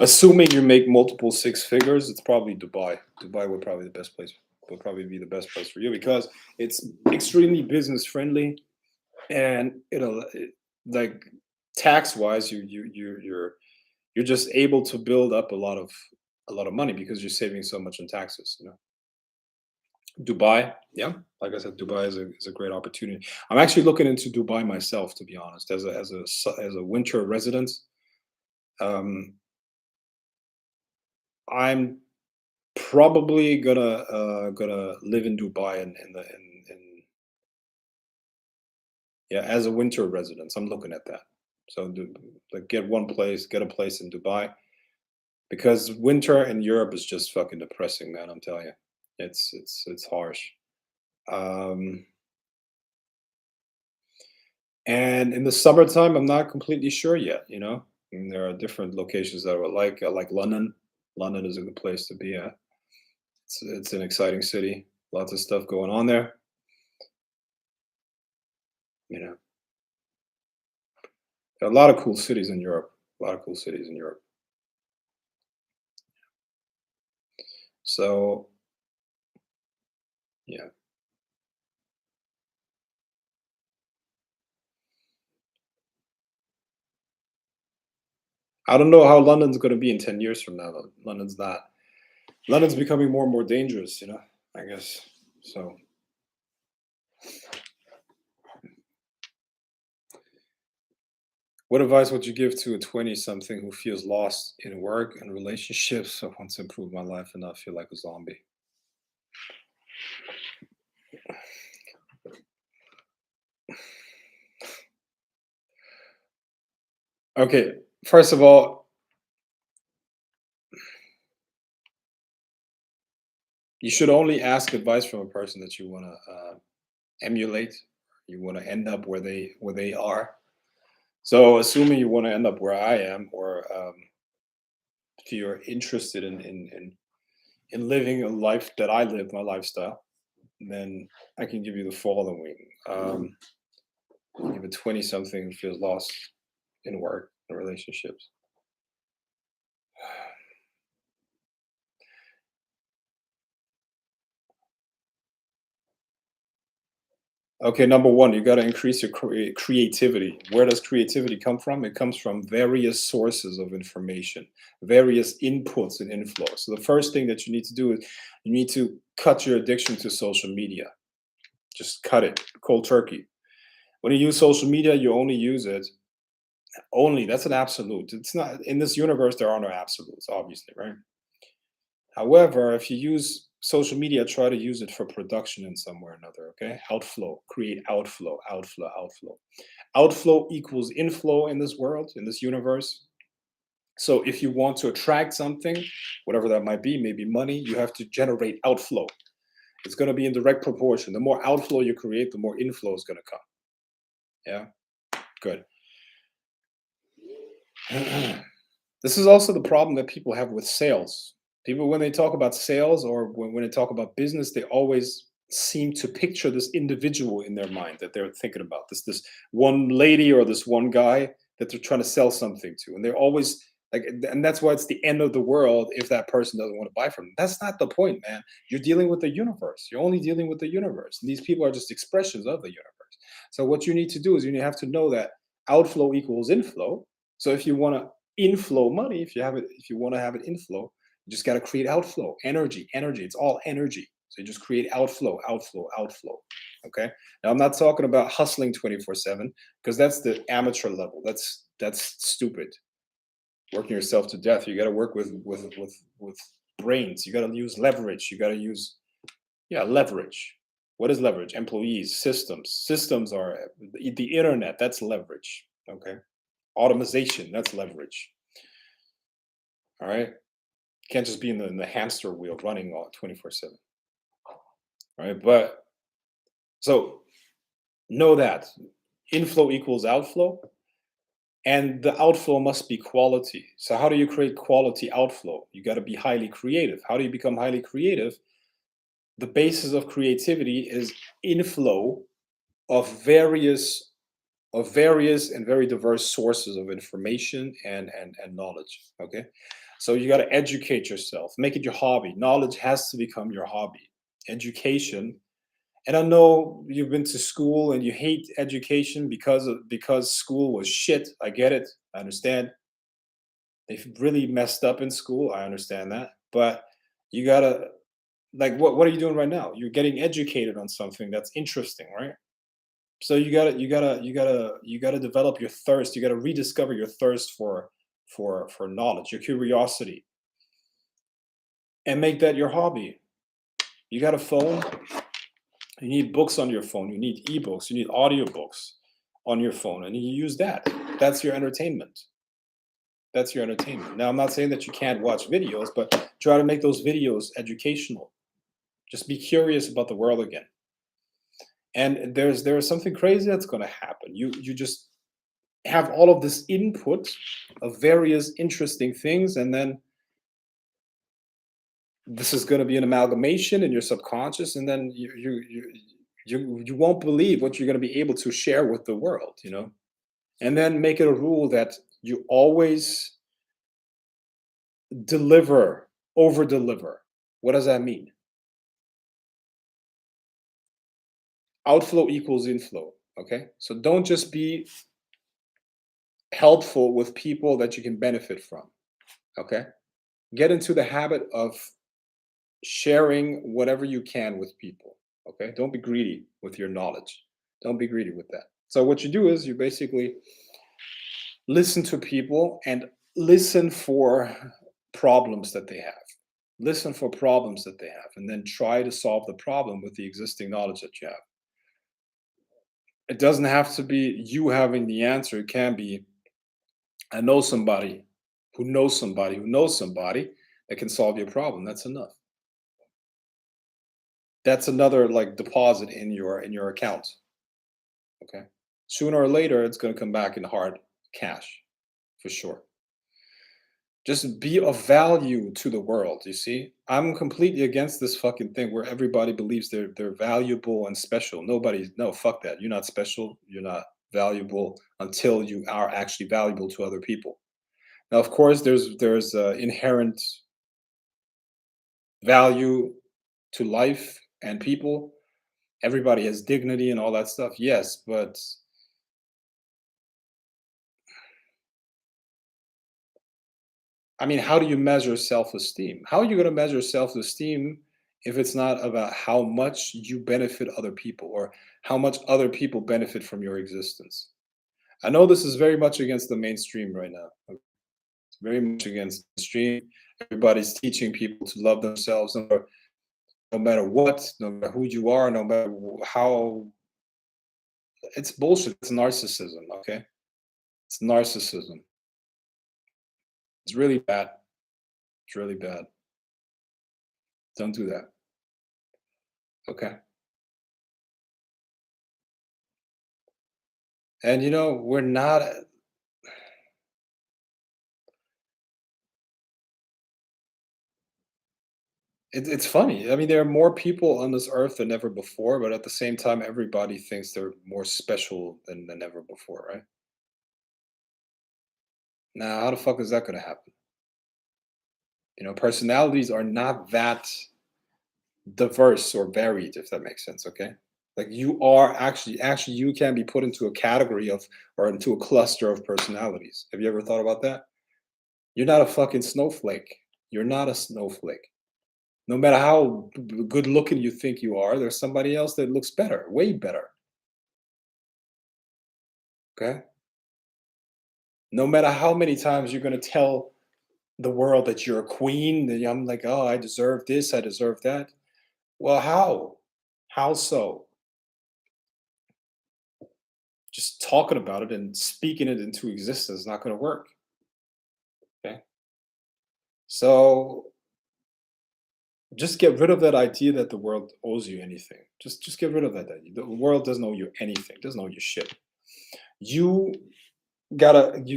Assuming you make multiple six figures, it's probably Dubai. Dubai would probably the best place. Would probably be the best place for you because it's extremely business friendly and like tax wise, you're just able to build up a lot of money because you're saving so much in taxes. Dubai, yeah, like I said, Dubai is a great opportunity. I'm actually looking into Dubai myself, to be honest, as a winter residence. Um, I'm probably gonna live in Dubai in yeah, as a winter residence. I'm looking at that. So like get a place in Dubai, because winter in Europe is just fucking depressing, man. I'm telling you, it's harsh. Um, and in the summertime, I'm not completely sure yet. And there are different locations that I would like. I like London. London is a good place to be at. It's an exciting city. Lots of stuff going on there. You know, there are a lot of cool cities in Europe. A lot of cool cities in Europe. So yeah, I don't know how London's going to be in 10 years from now. Though. London's not. London's becoming more and more dangerous. I guess so. What advice would you give to a 20-something who feels lost in work and relationships? I want to improve my life and not feel like a zombie. Okay, first of all, you should only ask advice from a person that you want to emulate. You want to end up where they are. So, assuming you want to end up where I am, or if you're interested in living a life that I live, my lifestyle, then I can give you the following. If a 20-something who feels lost in work and relationships. Okay, number one, you got to increase your creativity. Where does creativity come from? It comes from various sources of information, various inputs and inflows. So the first thing that you need to do is you need to cut your addiction to social media. Just cut it cold turkey. When you use social media, you only use it only. That's an absolute. It's not in this universe. There are no absolutes, obviously, right? However, if you use social media, try to use it for production in some way or another. Okay, outflow, create outflow, outflow, outflow. Outflow equals inflow in this world, in this universe. So if you want to attract something, whatever that might be, maybe money, you have to generate outflow. It's going to be in direct proportion. The more outflow you create, the more inflow is going to come. Yeah, good. This is also the problem that people have with sales. People, when they talk about sales, or when they talk about business, they always seem to picture this individual in their mind that they're thinking about. This one lady or this one guy that they're trying to sell something to, and they're always like, and that's why it's the end of the world if that person doesn't want to buy from them. That's not the point, man. You're dealing with the universe. You're only dealing with the universe, and these people are just expressions of the universe. So what you need to do is you have to know that outflow equals inflow. So if you want to inflow money, if you want to have it inflow, you just got to create outflow, energy. It's all energy. So you just create outflow, outflow, outflow. Okay. Now I'm not talking about hustling 24/7, because that's the amateur level. That's stupid. Working yourself to death. You got to work with brains. You got to use leverage. You got to use leverage. What is leverage? Employees, systems. Systems are the internet. That's leverage. Okay. Automation. That's leverage. All right. Can't just be in the hamster wheel running all 24/7. Right. But so know that inflow equals outflow, and the outflow must be quality. So how do you create quality outflow? You got to be highly creative. How do you become highly creative? The basis of creativity is inflow of various and very diverse sources of information and knowledge. Okay. So you got to educate yourself, make it your hobby. Knowledge has to become your hobby. Education. And I know you've been to school and you hate education because school was shit. I get it. I understand. They've really messed up in school. I understand that. But you gotta, like, what are you doing right now? You're getting educated on something that's interesting, right? So you gotta develop your thirst. You gotta rediscover your thirst for knowledge, your curiosity, and make that your hobby. You got a phone. You need books on your phone. You need ebooks. You need audiobooks. on your phone and you use that. That's your entertainment. That's your entertainment. Now, I'm not saying that you can't watch videos, but try to make those videos educational. Just be curious about the world again. And there's something crazy that's going to happen. You just have all of this input of various interesting things, and then this is going to be an amalgamation in your subconscious, and then you won't believe what you're going to be able to share with the world, and then make it a rule that you always deliver, over deliver. What does that mean? Outflow equals inflow. Okay, so don't just be helpful with people that you can benefit from. Okay, get into the habit of sharing whatever you can with people. Okay, don't be greedy with your knowledge. Don't be greedy with that. So what you do is you basically listen to people and listen for problems that they have. Listen for problems that they have, and then try to solve the problem with the existing knowledge that you have. It doesn't have to be you having the answer. It can be, I know somebody who knows somebody who knows somebody that can solve your problem. That's enough. That's another like deposit in your account. Okay. Sooner or later, it's going to come back in hard cash for sure. Just be of value to the world. You see, I'm completely against this fucking thing where everybody believes they're valuable and special. No, fuck that. You're not special. You're not valuable until you are actually valuable to other people. Now, of course, there's inherent value to life and people. Everybody has dignity and all that stuff. Yes, but I mean, how do you measure self-esteem? How are you going to measure self-esteem if it's not about how much you benefit other people or how much other people benefit from your existence? I know this is very much against the mainstream right now. It's very much against the stream. Everybody's teaching people to love themselves no matter what, no matter who you are, no matter how. It's bullshit. It's narcissism, okay? It's narcissism. It's really bad. It's really bad. Don't do that. Okay. And we're not. It's funny. I mean, there are more people on this earth than ever before, but at the same time, everybody thinks they're more special than ever before, right? Now, how the fuck is that going to happen? Personalities are not that diverse or varied, if that makes sense. Okay, like you are actually you can be put into a category of or into a cluster of personalities. Have you ever thought about that? You're not a fucking snowflake. You're not a snowflake. No matter how good looking you think you are, there's somebody else that looks better, way better. Okay. No matter how many times you're going to tell the world that you're a queen, that I'm like, oh, I deserve this, I deserve that. Well, how? How so? Just talking about it and speaking it into existence is not going to work. Okay. So just get rid of that idea that the world owes you anything. Just get rid of that idea. The world doesn't owe you anything. Doesn't owe you shit. You you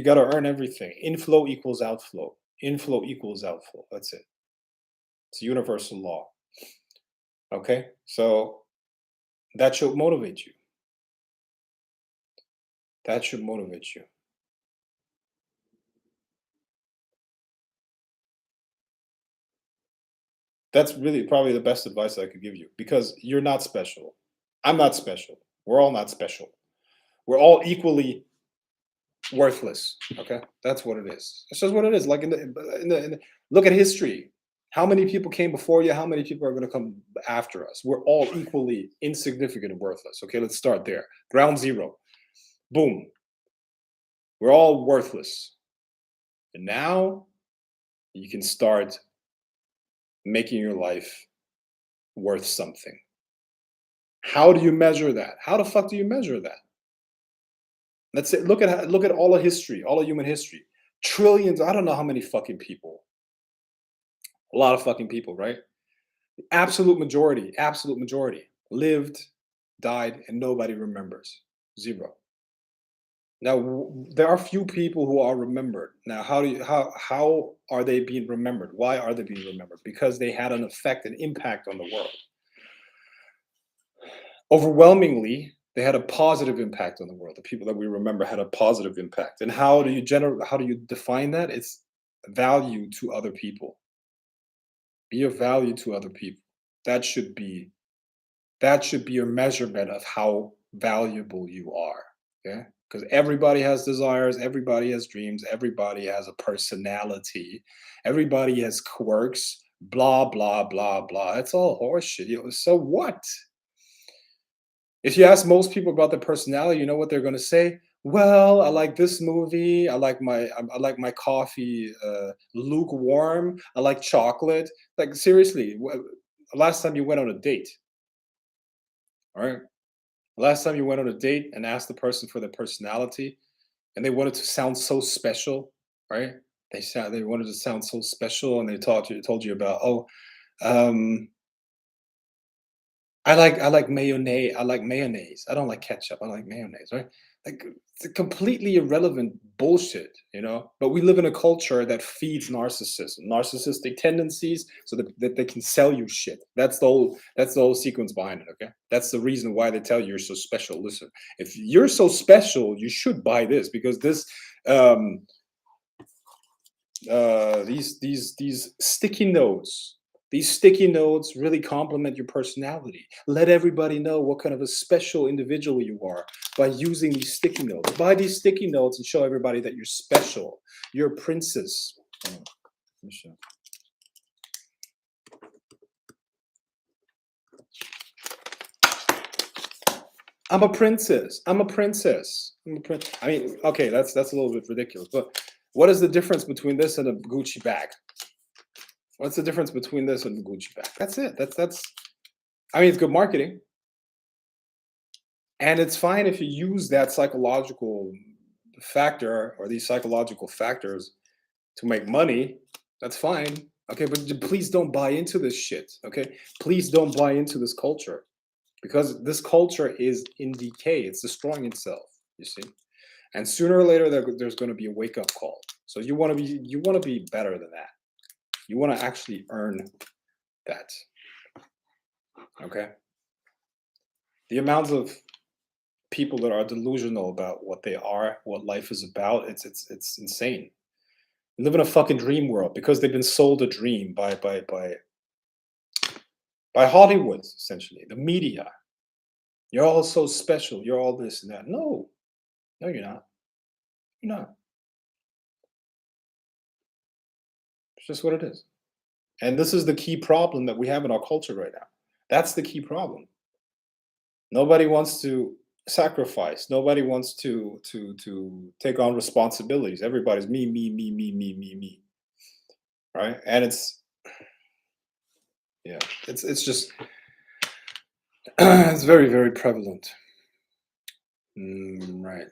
gotta earn everything. Inflow equals outflow. Inflow equals outflow. That's it. It's a universal law. Okay? So that should motivate you. That should motivate you. That's really probably the best advice I could give you because you're not special. I'm not special. We're all not special. We're all equally worthless. Okay? That's what it is. It's just what it is. Like look at history. How many people came before you? How many people are going to come after us? We're all equally insignificant and worthless. Okay, let's start there. Ground zero. Boom. We're all worthless. And now you can start making your life worth something. How do you measure that? How the fuck do you measure that? Let's say look at all of history, all of human history. Trillions, I don't know how many fucking people. A lot of fucking people, right? Absolute majority lived, died, and nobody remembers. Zero. Now there are few people who are remembered. Now, how are they being remembered? Why are they being remembered? Because they had an effect, an impact on the world. Overwhelmingly, they had a positive impact on the world. The people that we remember had a positive impact. And how do you define that? It's value to other people. Be of value to other people. That should be your measurement of how valuable you are. Yeah. Because everybody has desires, everybody has dreams, everybody has a personality, everybody has quirks, blah, blah, blah, blah. It's all horseshit. So what? If you ask most people about their personality, you know what they're going to say? Well, I like this movie. I like my coffee lukewarm. I like chocolate. Like seriously, last time you went on a date, all right? Last time you went on a date and asked the person for their personality, and they wanted to sound so special, right? They wanted to sound so special, and they told you about um, I like mayonnaise. I like mayonnaise. I don't like ketchup. I like mayonnaise, right? Like it's a completely irrelevant bullshit, you know. But we live in a culture that feeds narcissism, narcissistic tendencies, so that they can sell you shit. That's the whole sequence behind it. Okay, that's the reason why they tell you you're so special. Listen, if you're so special, you should buy this because this um, these sticky notes, really complement your personality. Let everybody know what kind of a special individual you are by using these sticky notes. Buy these sticky notes and show everybody that you're special. You're a princess. Oh, let me show. I'm a princess. I'm a princess. I'm a prince. I mean, okay, that's a little bit ridiculous. But what is the difference between this and a Gucci bag? What's the difference between this and the Gucci bag? That's it. That's. I mean, it's good marketing, and it's fine if you use that psychological factor or these psychological factors to make money. That's fine. Okay, but please don't buy into this shit. Okay, please don't buy into this culture because this culture is in decay. It's destroying itself. You see, and sooner or later there's going to be a wake up call. So you want to be better than that. You want to actually earn that. Okay. The amounts of people that are delusional about what they are, what life is about, it's insane. We live in a fucking dream world because they've been sold a dream by Hollywood, essentially, the media. You're all so special. You're all this and that. No, no, you're not. You're not. It's just what it is. And this is the key problem that we have in our culture right now. That's the key problem. Nobody wants to sacrifice. Nobody wants to take on responsibilities. Everybody's me, me, me, me, me, me, me. Right? And yeah, it's just it's very, very prevalent. Right.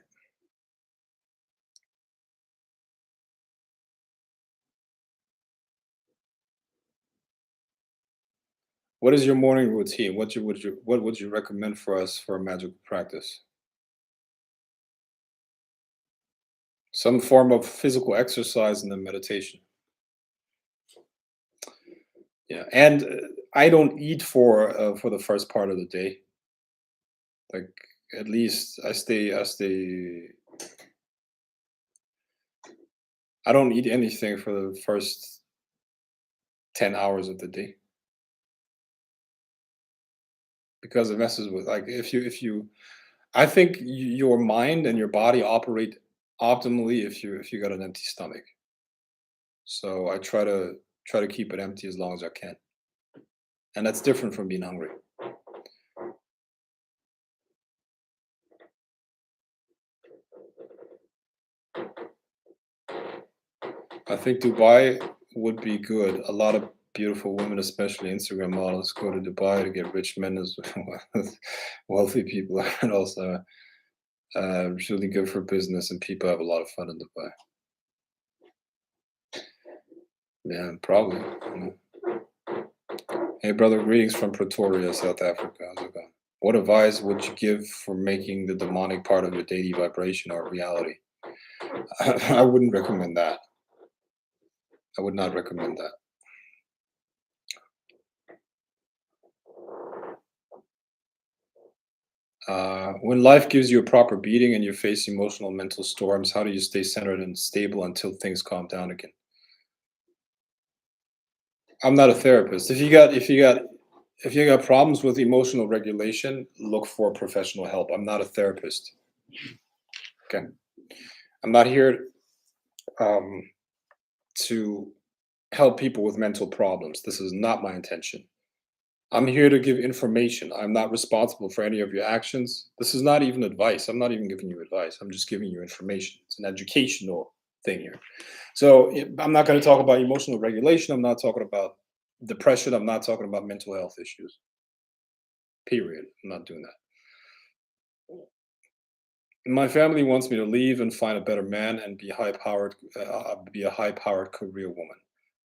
What is your morning routine? What would you recommend for us for a magical practice? Some form of physical exercise and then meditation. Yeah, and I don't eat for the first part of the day. Like at least I don't eat anything for the first 10 hours of the day because it messes with like if you I think your mind and your body operate optimally if you got an empty stomach. So I try to keep it empty as long as I can, and that's different from being hungry. I think Dubai would be good. A lot of beautiful women, especially Instagram models, go to Dubai to get rich men as well as wealthy people, and also It's really good for business, and people have a lot of fun in Dubai. Yeah, probably. Hey, brother, greetings from Pretoria, South Africa. How's it going? What advice would you give for making the demonic part of your daily vibration or reality? I wouldn't recommend that. I would not recommend that. When life gives you a proper beating and you face emotional mental storms, how do you stay centered and stable until things calm down again? I'm not a therapist. If you got problems with emotional regulation, look for professional help. I'm not a therapist. Okay. I'm not here um, to help people with mental problems. This is not my intention. I'm here to give information. I'm not responsible for any of your actions. This is not even advice. I'm not even giving you advice. I'm just giving you information. It's an educational thing here. So I'm not going to talk about emotional regulation. I'm not talking about depression. I'm not talking about mental health issues. Period. I'm not doing that. My family wants me to leave and find a better man and be a high-powered career woman.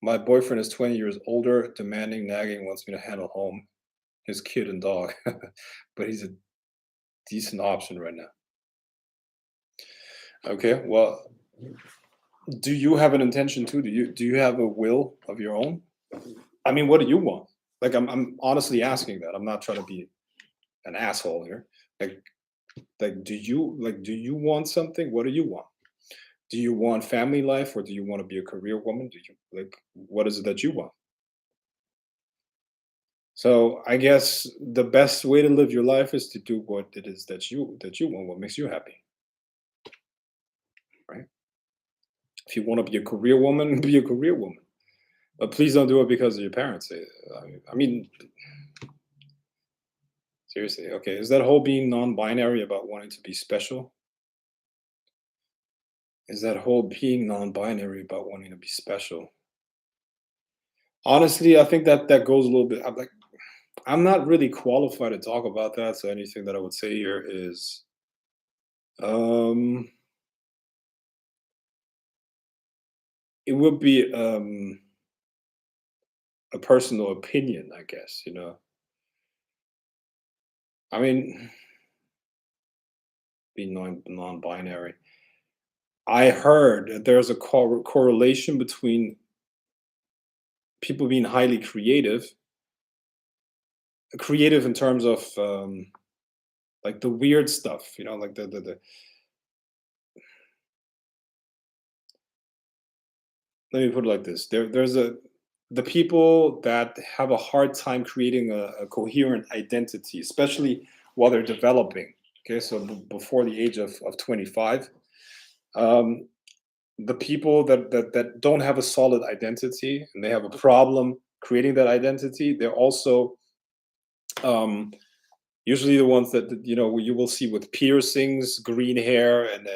My boyfriend is 20 years older, demanding, nagging, wants me to handle home, his kid and dog, but he's a decent option right now. Okay, well, do you have an intention too? Do you have a will of your own? I mean, what do you want? Like, I'm honestly asking that. I'm not trying to be an asshole here. Like, do you want something? What do you want? Do you want family life, or do you want to be a career woman? Do you like what is it that you want? So I guess the best way to live your life is to do what it is that you want, what makes you happy, right? If you want to be a career woman, be a career woman. But please don't do it because of your parents. I mean, seriously. Okay, is that whole being non-binary about wanting to be special? Is that whole being non-binary about wanting to be special? Honestly, I think that goes a little bit. I'm not really qualified to talk about that. So anything that I would say here is, um, it would be a personal opinion, I guess. I mean, being non-binary. I heard that there's a correlation between people being highly creative in terms of like the weird stuff, like the let me put it like this. The people that have a hard time creating a coherent identity, especially while they're developing. Okay, so before the age of 25, um, the people that don't have a solid identity and they have a problem creating that identity, they're also um, usually the ones that you will see with piercings, green hair, and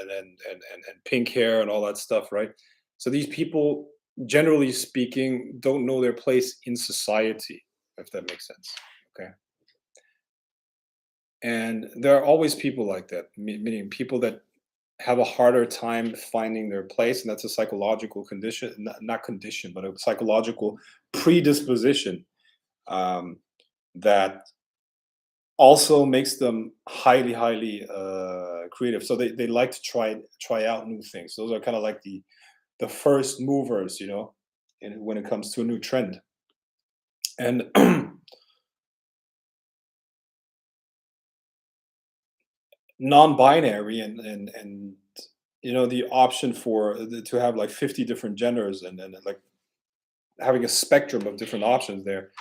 pink hair and all that stuff, right? So these people, generally speaking, don't know their place in society, if that makes sense. Okay, and there are always people like that, meaning people that have a harder time finding their place, and that's a psychological condition, not condition, but a psychological predisposition um, that also makes them highly creative. So they like to try out new things. Those are kind of like the first movers, when it comes to a new trend. And non-binary and the option to have like 50 different genders and like having a spectrum of different options there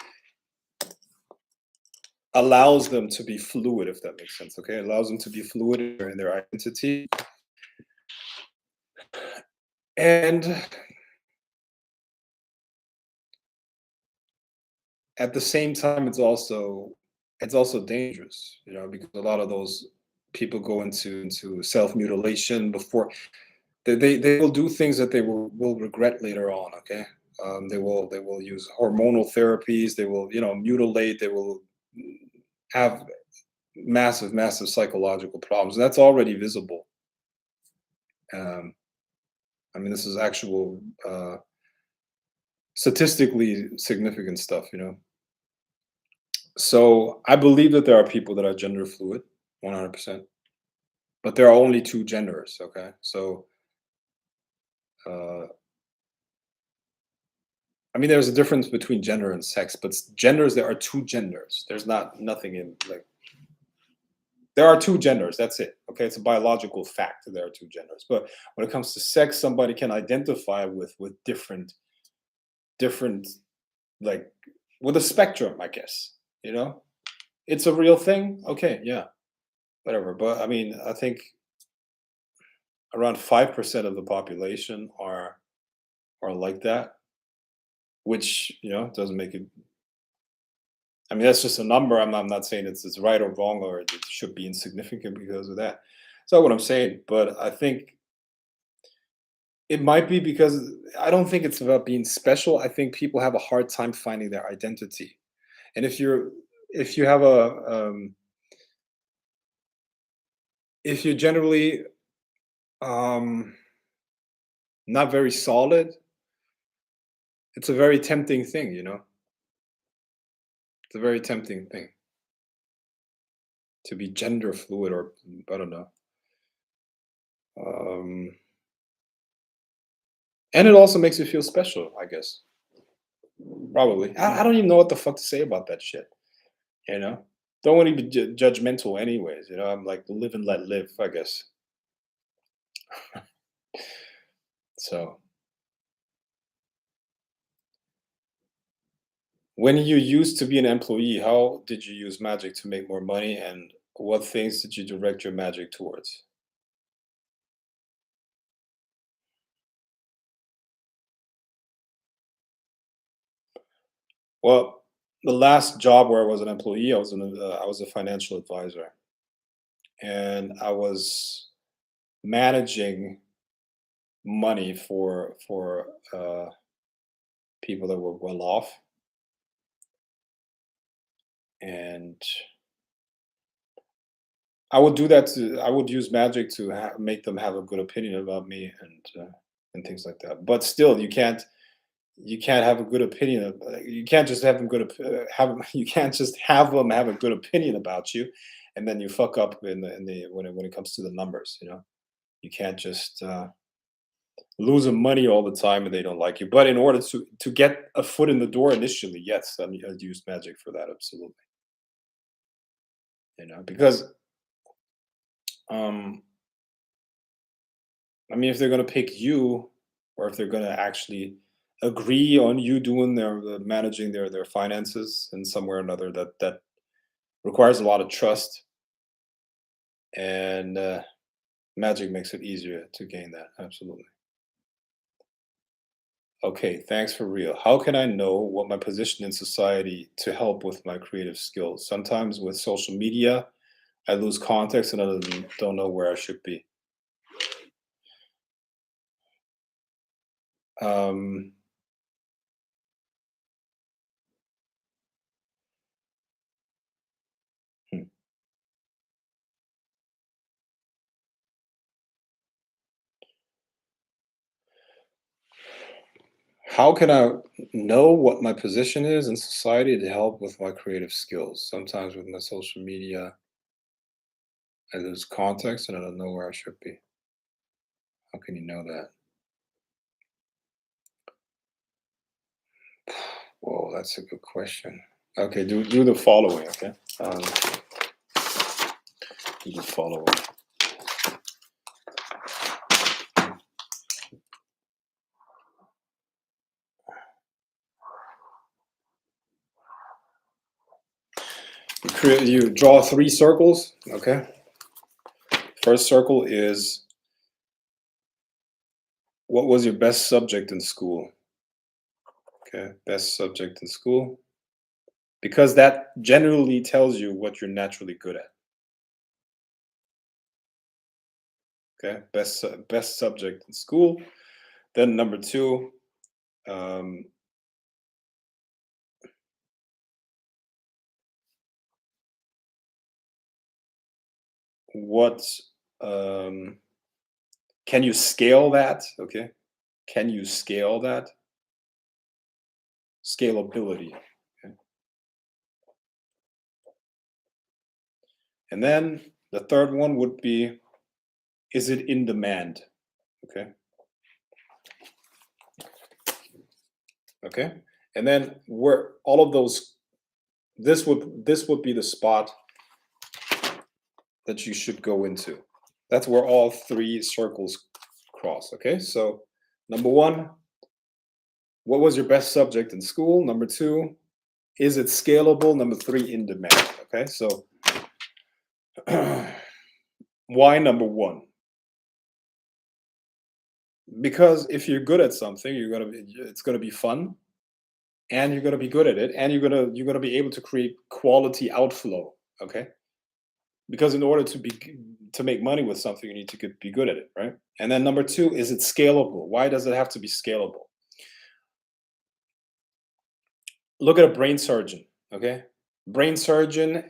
allows them to be fluid, if that makes sense. Okay, it allows them to be fluid in their identity. And at the same time, it's also dangerous, because a lot of those people go into self mutilation before they will do things that they will regret later on. Okay, they will use hormonal therapies. They will mutilate. They will have massive, massive psychological problems. That's already visible. Um, I mean, this is actual statistically significant stuff. So I believe that there are people that are gender fluid, 100%, but there are only two genders. Okay, so uh, I mean, there's a difference between gender and sex, but genders, there are two genders. There's not nothing in like there are two genders. That's it. Okay, it's a biological fact that there are two genders. But when it comes to sex, somebody can identify with different like with a spectrum, I guess. You know, it's a real thing. Okay, yeah, whatever. But I mean, I think around 5% of the population are like that, which doesn't make it. I mean, that's just a number. I'm not saying it's right or wrong or it should be insignificant because of that. That's not what I'm saying. But I think it might be because I don't think it's about being special. I think people have a hard time finding their identity. And if you have if you're generally um not very solid, it's a very tempting thing. It's a very tempting thing to be gender fluid or I don't know. Um and it also makes you feel special, I guess. Probably. I don't even know what the fuck to say about that shit. You know, don't want to be judgmental, anyways. I'm like live and let live, I guess. So, when you used to be an employee, how did you use magic to make more money, and what things did you direct your magic towards? Well, the last job where I was an employee, I was a financial advisor, and I was managing money for people that were well off, and I would use magic to make them have a good opinion about me and things like that. But still, you can't have a good opinion. You can't just have them you can't just have them have a good opinion about you, and then you fuck up in the when it comes to the numbers. You can't just lose them money all the time and they don't like you. But in order to get a foot in the door initially, yes, I mean, I'd use magic for that, absolutely. Because um I mean, if they're gonna pick you, or if they're gonna actually agree on you doing managing their finances in some way or another, that requires a lot of trust, and magic makes it easier to gain that. Absolutely. Okay, thanks for real. How can I know what my position in society to help with my creative skills? Sometimes with social media, I lose context and I don't know where I should be. Um, hmm. How can I know what my position is in society to help with my creative skills? Sometimes with my social media, I lose context and I don't know where I should be. How can you know that? Whoa, that's a good question. Okay, do the following. Okay, do the following. You draw three circles. Okay, first circle is what was your best subject in school? Okay, best subject in school, because that generally tells you what you're naturally good at. Okay, best subject in school. Then number two, um, what um, can you scale that? Okay, can you scale that? Scalability. Okay. And then the third one would be, is it in demand? Okay. Okay. And then where all of those, this would be the spot that you should go into. That's where all three circles cross. Okay. So number one, what was your best subject in school? Number two, is it scalable? Number three, in demand. Okay. So why number one? Because if you're good at something, it's gonna be fun, and you're gonna be good at it, and you're gonna be able to create quality outflow. Okay, because in order to make money with something, you need to be good at it, right? And then number two, is it scalable? Why does it have to be scalable? Look at a brain surgeon. Okay, brain surgeon.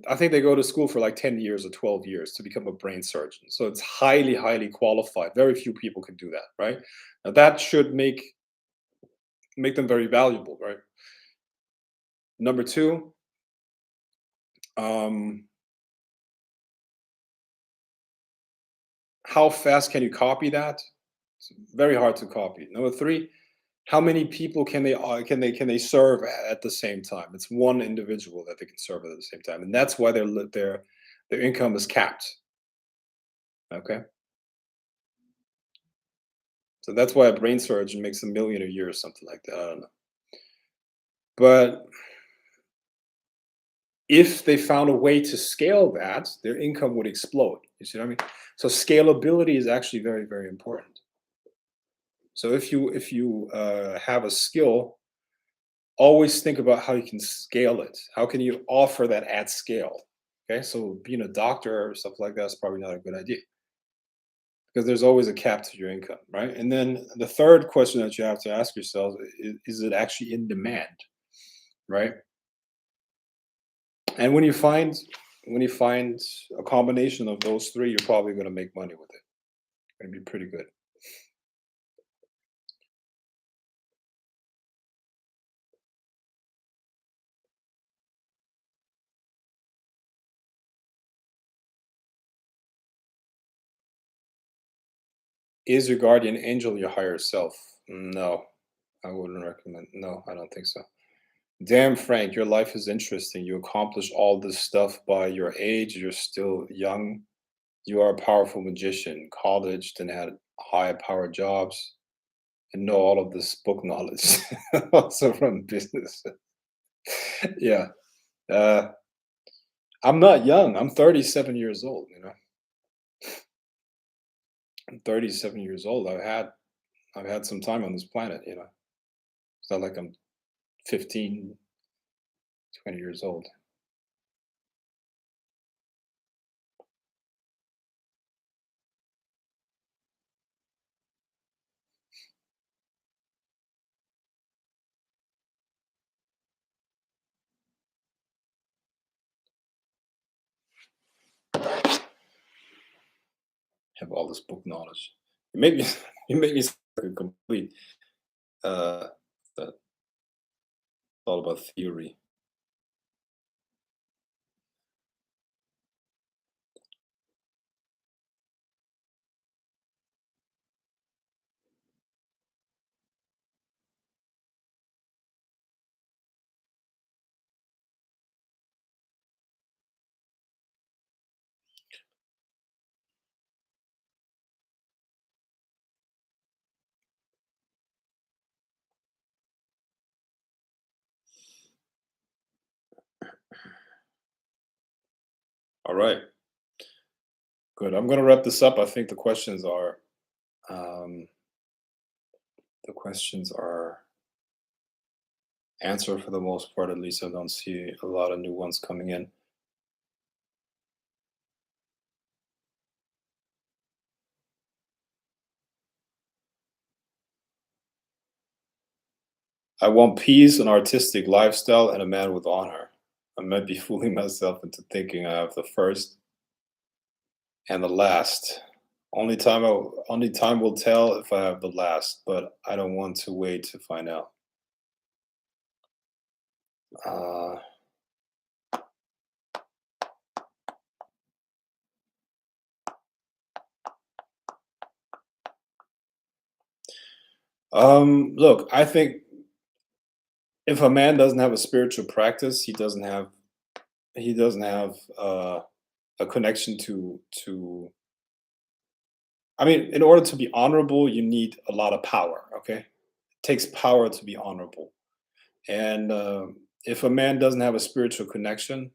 I think they go to school for like 10 years or 12 years to become a brain surgeon. So it's highly, highly qualified. Very few people can do that, right? Now that should make them very valuable, right? Number two, um, how fast can you copy that? It's very hard to copy. Number three, how many people can they serve at the same time? It's one individual that they can serve at the same time, and that's why their income is capped. Okay, so that's why a brain surgeon makes 1 million a year or something like that. I don't know, but if they found a way to scale that, their income would explode. You see what I mean? So scalability is actually very, very important. So if you have a skill, always think about how you can scale it. How can you offer that at scale? Okay, so being a doctor or stuff like that is probably not a good idea because there's always a cap to your income, right? And then the third question that you have to ask yourself is it actually in demand, right? And when you find a combination of those three, you're probably going to make money with it. Going to be pretty good. Is your guardian angel your higher self? No, I wouldn't recommend. No, I don't think so. Damn, Frank, your life is interesting. You accomplished all this stuff by your age. You're still young. You are a powerful magician. College, then had high power jobs, and know all of this book knowledge. Also from business. Yeah. Uh, I'm not young. I'm 37 years old. I'm 37 years old. I've had some time on this planet. It's not like I'm 15, 20 years old. Have all this book knowledge. You make me you make me sound like a complete uh that all about theory. All right. Good. I'm gonna wrap this up. I think um the questions are answered for the most part, at least I don't see a lot of new ones coming in. I want peace, an artistic lifestyle, and a man with honor. I might be fooling myself into thinking I have the first. And the last. Only time will tell if I have the last, but I don't want to wait to find out. Uh, Look, I think if a man doesn't have a spiritual practice, he doesn't have a connection to. I mean, in order to be honorable, you need a lot of power. Okay, it takes power to be honorable, and if a man doesn't have a spiritual connection,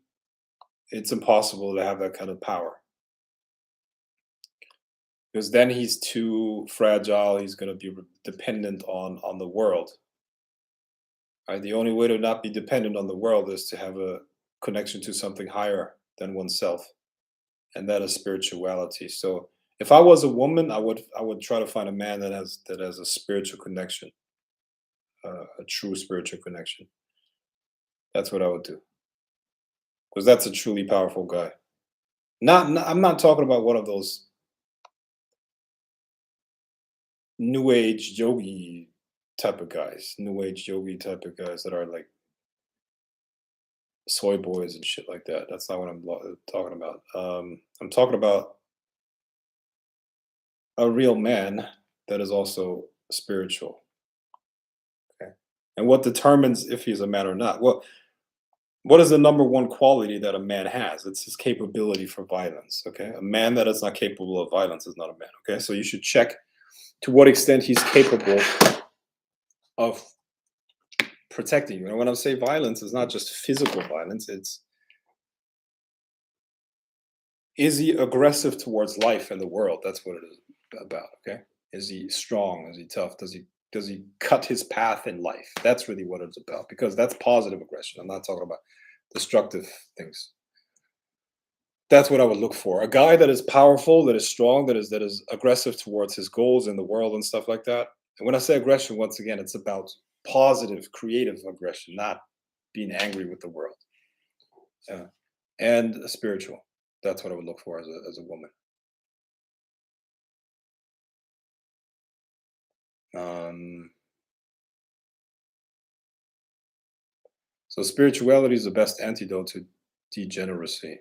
it's impossible to have that kind of power because then he's too fragile. He's going to be dependent on the world. Right? The only way to not be dependent on the world is to have a connection to something higher than oneself, and that is spirituality. So, if I was a woman, I would try to find a man that has a spiritual connection, a true spiritual connection. That's what I would do because that's a truly powerful guy. I'm not talking about one of those new age yogi type of guys, new age yogi type of guys that are like soy boys and shit like that. That's not what I'm talking about. I'm talking about a real man that is also spiritual. Okay, and what determines if he's a man or not? Well, what is the number one quality that a man has? It's his capability for violence. Okay, a man that is not capable of violence is not a man. Okay, so you should check to what extent he's capable of protecting you. And when I say violence, it's not just physical violence. It's, is he aggressive towards life and the world? That's what it is about. Okay, is he strong? Is he tough? Does he cut his path in life? That's really what it's about because that's positive aggression. I'm not talking about destructive things. That's what I would look for. A guy that is powerful, that is strong, that is aggressive towards his goals in the world and stuff like that. And when I say aggression, once again, it's about positive, creative aggression, not being angry with the world. Yeah. And spiritual. That's what I would look for as a woman. Um, so spirituality is the best antidote to degeneracy.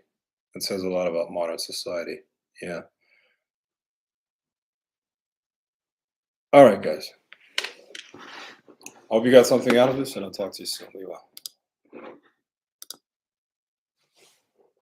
It says a lot about modern society. Yeah. All right, guys. Hope you got something out of this, and I'll talk to you soon. Be well.